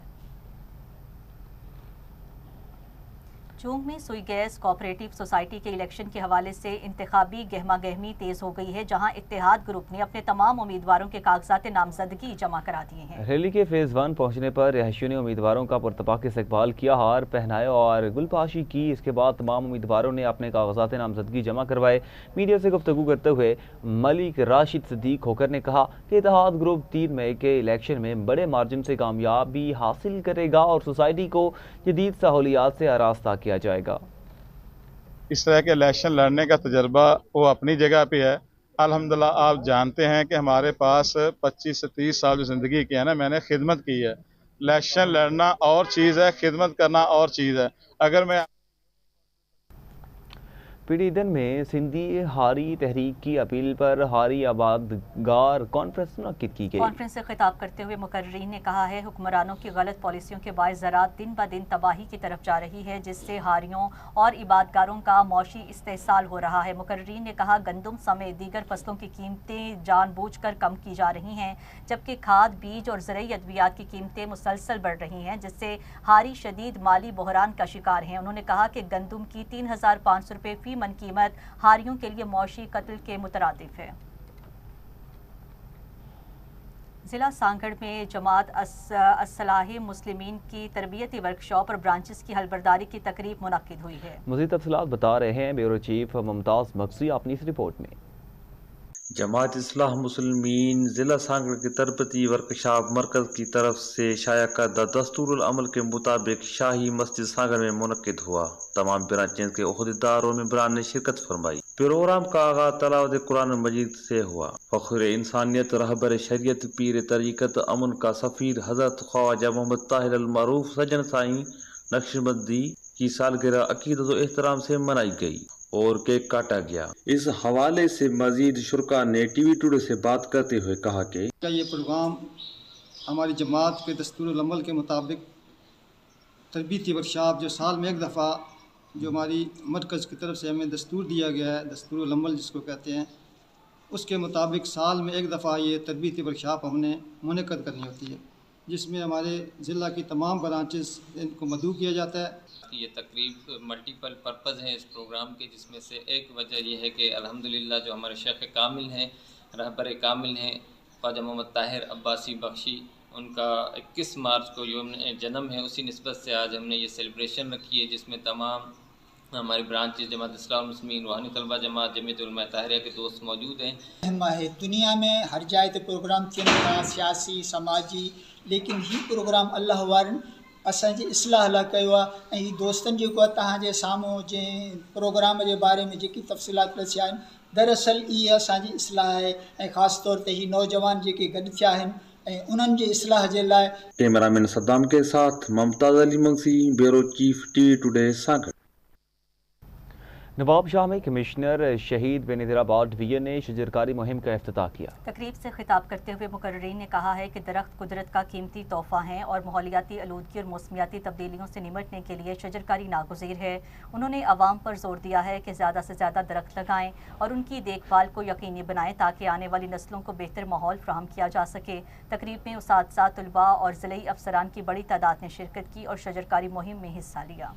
چونگ میں سوئی گیس کوآپریٹیو سوسائٹی کے الیکشن کے حوالے سے انتخابی گہما گہمی تیز ہو گئی ہے، جہاں اتحاد گروپ نے اپنے تمام امیدواروں کے کاغذات نامزدگی جمع کرا دیے ہیں. ریلی کے فیز 1 پہنچنے پر رہائشیوں نے امیدواروں کا پرتپاک استقبال کیا، ہار پہنائے اور گل پاشی کی. اس کے بعد تمام امیدواروں نے اپنے کاغذات نامزدگی جمع کروائے. میڈیا سے گفتگو کرتے ہوئے ملک راشد صدیق کھوکر نے کہا کہ اتحاد گروپ 3 مئی کے الیکشن میں بڑے مارجن سے کامیابی حاصل کرے گا اور سوسائٹی کو جدید سہولیات سے آراستہ کیا جائے گا. اس طرح کے الیکشن لڑنے کا تجربہ وہ اپنی جگہ پہ ہے. الحمدللہ آپ جانتے ہیں کہ ہمارے پاس 25 سے 30 سال جو زندگی کی ہے نا، میں نے خدمت کی ہے. الیکشن لڑنا اور چیز ہے، خدمت کرنا اور چیز ہے. اگر میں پیڑیدن میں سندھی ہاری تحریک کی اپیل پر ہاری آبادگار کانفرنس منعقد کی گئی. کانفرنس سے خطاب کرتے ہوئے مقررین نے کہا ہے حکمرانوں کی غلط پالیسیوں کے باعث زراعت دن بہ دن تباہی کی طرف جا رہی ہے، جس سے ہاریوں اور عبادگاروں کا معاشی استحصال ہو رہا ہے. مقررین نے کہا گندم سمیت دیگر فصلوں کی قیمتیں جان بوجھ کر کم کی جا رہی ہیں، جبکہ کھاد، بیج اور زرعی ادویات کی قیمتیں مسلسل بڑھ رہی ہیں، جس سے ہاری شدید مالی بحران کا شکار ہیں. انہوں نے کہا کہ گندم کی 3500 روپے فی من قیمت ہاریوں کے لیے معاشی قتل کے مترادف ہے. ضلع سانگڑ میں جماعت اصلاح مسلمین کی تربیتی ورکشاپ اور برانچز کی حلبرداری کی تقریب منعقد ہوئی ہے. مزید تفصیلات بتا رہے ہیں بیورو چیف ممتاز مقصی اپنی اس رپورٹ میں. جماعت اصلاح مسلمین ضلع سانگڑ کے تربیتی ورکشاپ مرکز کی طرف سے شائع کردہ دستور العمل کے مطابق شاہی مسجد سانگڑ میں منعقد ہوا. تمام برانچز کے عہدیدار اور ممبران نے شرکت فرمائی. پروگرام کا آغاز تلاوت قرآن مجید سے ہوا. فخر انسانیت، رہبر شریعت، پیر طریقت، امن کا سفیر حضرت خواجہ محمد طاہر المعروف سجن سائیں نقشبندی کی سالگرہ عقیدت و احترام سے منائی گئی اور کیک کاٹا گیا. اس حوالے سے مزید شرکاء نے ٹی وی ٹوڈے سے بات کرتے ہوئے کہا کہ یہ پروگرام ہماری جماعت کے دستور العمل کے مطابق تربیتی ورکشاپ جو سال میں ایک دفعہ جو ہماری مرکز کی طرف سے ہمیں دستور دیا گیا ہے، دستور العمل جس کو کہتے ہیں، اس کے مطابق سال میں ایک دفعہ یہ تربیتی ورکشاپ ہم نے منعقد کرنی ہوتی ہے، جس میں ہمارے ضلع کی تمام برانچز ان کو مدعو کیا جاتا ہے. یہ تقریب ملٹیپل پرپز ہیں اس پروگرام کے، جس میں سے ایک وجہ یہ ہے کہ الحمدللہ جو ہمارے شیخ کامل ہیں، رہبر کامل ہیں خواجہ محمد طاہر عباسی بخشی، ان کا 21 مارچ کو یوم جنم ہے. اسی نسبت سے آج ہم نے یہ سیلیبریشن رکھی ہے، جس میں تمام ہماری برانچز جماعت اصلاح المسلمین، روحانی طلبہ جماعت، جمعیت علماء طاہرہ کے دوست موجود ہیں. دنیا میں ہر جائے تے پروگرام تھین تھا، سیاسی سماجی، لیکن یہ پروگرام اللہ وارن اساں اصلاح لا کیو ہے. دوستن جو تہاں جے ساموں جے پروگرام کے بارے میں جی تفصیلات پہ آئیں، دراصل یہ اصاں اصلاح ہے، خاص طور تے ہی نوجوان جے گڈ تھیا ہیں انہن جے اصلاح جے لائے. کیمرہ مین صدام کے ساتھ Mumtaz Ali Mansi, bureau chief T V today Sanghar. Nawab Shah में कमिश्नर शहीद बेनज़ीराबाद डिवीजन ने शजरकारी मुहिम का इफ्तिताह किया। तकरीब से खिताब करते हुए मुकर्रीरीन ने कहा है कि दरख्त कुदरत का कीमती तोहफा हैं और माहौलियाती आलूदगी और मौसमियाती तब्दीलियों से निमटने के लिए शजरकारी नागुज़ीर है। उन्होंने अवाम पर जोर दिया है कि ज़्यादा से ज़्यादा दरख्त लगाएं और उनकी देखभाल को यकीनी बनाएं ताकि आने वाली नस्लों को बेहतर माहौल फराहम किया जा सके। तकरीब में उस्ताद, तलबा और ज़िलई अफसरान की बड़ी तादाद ने शिरकत की और शजरकारी मुहिम में हिस्सा लिया।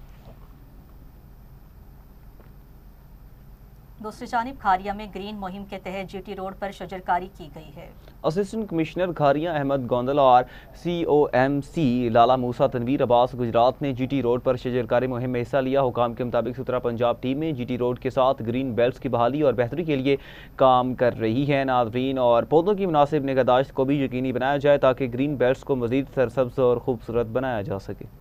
दूसरी जानिब खारिया में ग्रीन मुहिम के तहत जीटी रोड पर शजरकारी की गई है। असिस्टेंट कमिश्नर खारिया अहमद गोंदल और COMC लाला मूसा तनवीर अब्बास गुजरात ने जीटी रोड पर शजरकारी मुहिम में हिस्सा लिया। हुकाम के मुताबिक सुथरा पंजाब टीम में जीटी रोड के साथ ग्रीन बेल्ट्स की बहाली और बेहतरी के लिए काम कर रही है। नाज़रीन और पौधों की मुनासिब निगहदाश्त को भी यकीनी बनाया जाए ताकि ग्रीन बेल्ट्स को मज़ीद सरसब्ज और खूबसूरत बनाया जा सके।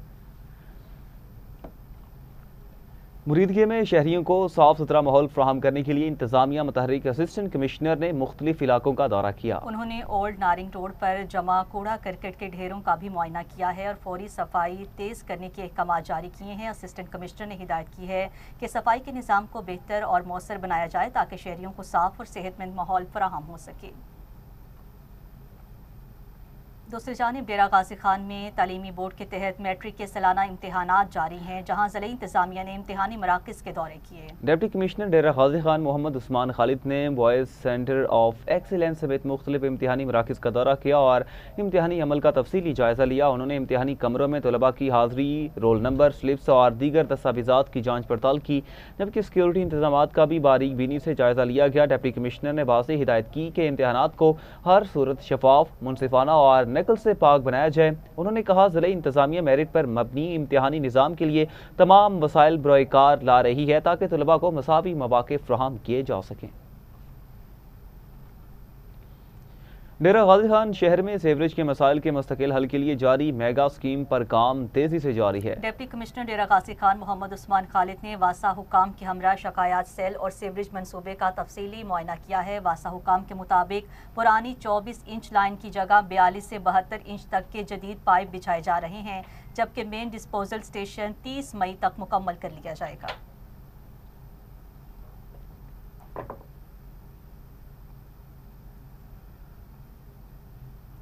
मुरीदगे में शहरियों को साफ सुथरा माहौल फराहम करने के लिए इंतजामिया मुतहर्रिक असिस्टेंट कमिश्नर ने मुख्तलिफ इलाकों का दौरा किया। उन्होंने ओल्ड नारिंग रोड पर जमा कूड़ा करकट के ढेरों का भी मुआयना किया है और फौरी सफाई तेज करने के अहकाम जारी किए हैं। असिस्टेंट कमिश्नर ने हिदायत की है कि सफाई के निज़ाम को बेहतर और मौसर बनाया जाए ताकि शहरियों को साफ और सेहतमंद माहौल फराहम हो सके। दूसरी जानिब डेरा गाजी खान में तालीमी बोर्ड के तहत मैट्रिक के सालाना इम्तिहानात जारी हैं, जहां ज़िला इंतजामिया ने इम्तिहानी मराकज़ के दौरे किए। डिप्टी कमिश्नर डेरा गाजी खान मोहम्मद उस्मान खालिद ने बॉयज़ सेंटर ऑफ एक्सीलेंस समेत मुख्तलिफ इम्तिहानी मराकज़ का दौरा किया और इम्तिहानी अमल का तफसीली जायज़ा लिया। उन्होंने इम्तिहानी कमरों में तलबा की हाज़िरी, रोल नंबर, स्लिप्स और दीगर दस्तावेज़ात की जाँच पड़ताल की, जबकि सिक्योरिटी इंतजामात का भी बारीक बीनी से जायज़ा लिया गया। डिप्टी कमिश्नर ने वाज़ेह हिदायत की कि इम्तिहानात को हर सूरत शफाफ, मुनसिफाना और नकल से पाक बनाया जाए। उन्होंने कहा ज़िला इंतजामिया मेरिट पर मबनी इम्तिहानी निज़ाम के लिए तमाम वसाइल बरोकार ला रही है ताकि तलबा को मसावी मौक़े फराहम किए जा सकें। डेरा गाजी खान शहर में सीवरेज के मसाइल के मुस्तकिल हल के लिए जारी मेगा स्कीम पर काम तेजी से जारी है। डिप्टी कमिश्नर डेरा गाजी खान मोहम्मद उस्मान खालिद ने वासा हुकाम के हमरा शिकायत सेल और सीवरेज मंसूबे का तफसीली मुआयना किया है। वासा हुकाम के मुताबिक पुरानी 24 इंच लाइन की जगह 42 से 72 इंच तक के जदीद पाइप बिछाए जा रहे हैं, जबकि मेन डिस्पोजल स्टेशन 30 मई तक मुकम्मल कर लिया जाएगा।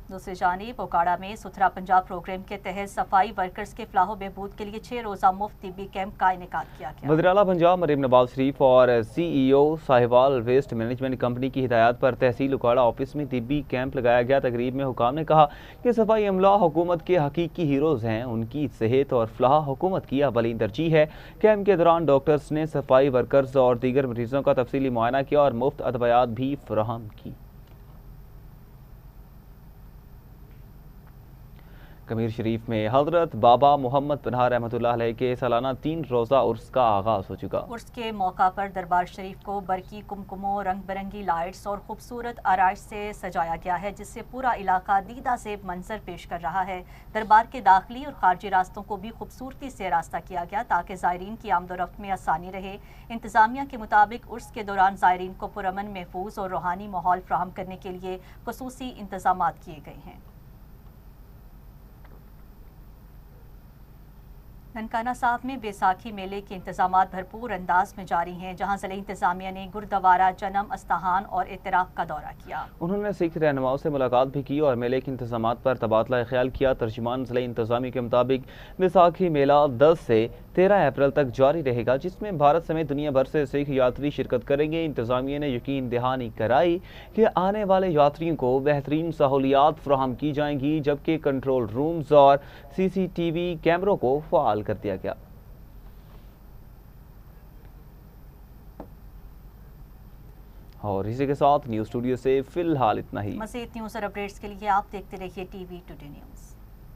दूसरी जानिब ओकाड़ा में सुथरा पंजाब प्रोग्राम के तहत सफाई वर्कर्स के फलाह बहबूद के लिए 6 रोज़ा मुफ्त तिब्बी कैंप का इनेकाद किया गया। वज़ीर आला पंजाब मरीम नवाज शरीफ और CEO Sahiwal waste management company की हिदायत पर तहसील ओकाड़ा ऑफिस में तिब्बी कैंप लगाया गया। तकरीब में हुकाम ने कहा कि सफाई अमला हुकूमत के हकीकी हीरोज़ हैं, उनकी सेहत और फलाह हुकूमत की अवलीन तरजीह है। कैंप के दौरान डॉक्टर्स ने सफाई वर्कर्स और दीगर मरीजों का तफसीली मुआयना किया और मुफ्त अदवियात भी फराहम की। कमीर शरीफ में हज़रत बाबा मोहम्मद पनाह रहमतुल्लाह अलैह के सालाना 3 रोज़ा उर्स का आगाज़ हो चुका। उर्स के मौका पर दरबार शरीफ को बरकी कुमकुमों, रंग बिरंगी लाइट्स और खूबसूरत आराइश से सजाया गया है, जिससे पूरा इलाका दीदा से मंजर पेश कर रहा है। दरबार के दाखिली और खारजी रास्तों को भी खूबसूरती से रास्ता किया गया ताकि ज़ायरीन की आमदोरफ्त में आसानी रहे। इंतजामिया के मुताबिक उर्स के दौरान ज़ायरीन को पुरअमन, महफूज और रूहानी माहौल फराहम करने के लिए खुसूसी इंतजामात किए गए हैं। ननकाना साहब में बैसाखी मेले के इंतजामात भरपूर अंदाज में जारी हैं, जहां ज़िला इंतजामिया ने गुरुद्वारा जनम, अस्तहान और इतराक का दौरा किया। उन्होंने सिख रहनुमाओं से मुलाकात भी की और मेले के इंतजामात पर तबादला ख्याल किया। तर्जुमान ज़िला इंतजामिया के मुताबिक बैसाखी मेला 10 से 13 अप्रैल तक जारी रहेगा, जिसमें भारत समेत दुनिया भर से सिख यात्री शिरकत करेंगे। इंतजामिया ने यकीन दहानी कराई कि आने वाले यात्रियों को बेहतरीन सहूलियात फराहम की जाएंगी, जबकि कंट्रोल रूम्स और CCTV कैमरों को फ़ाल कर दिया गया। और इसी के साथ न्यूज़ स्टूडियो से फिलहाल इतना ही। मज़ीद न्यूज़ और अपडेट्स के लिए आप देखते रहिए TV टुडे न्यूज़।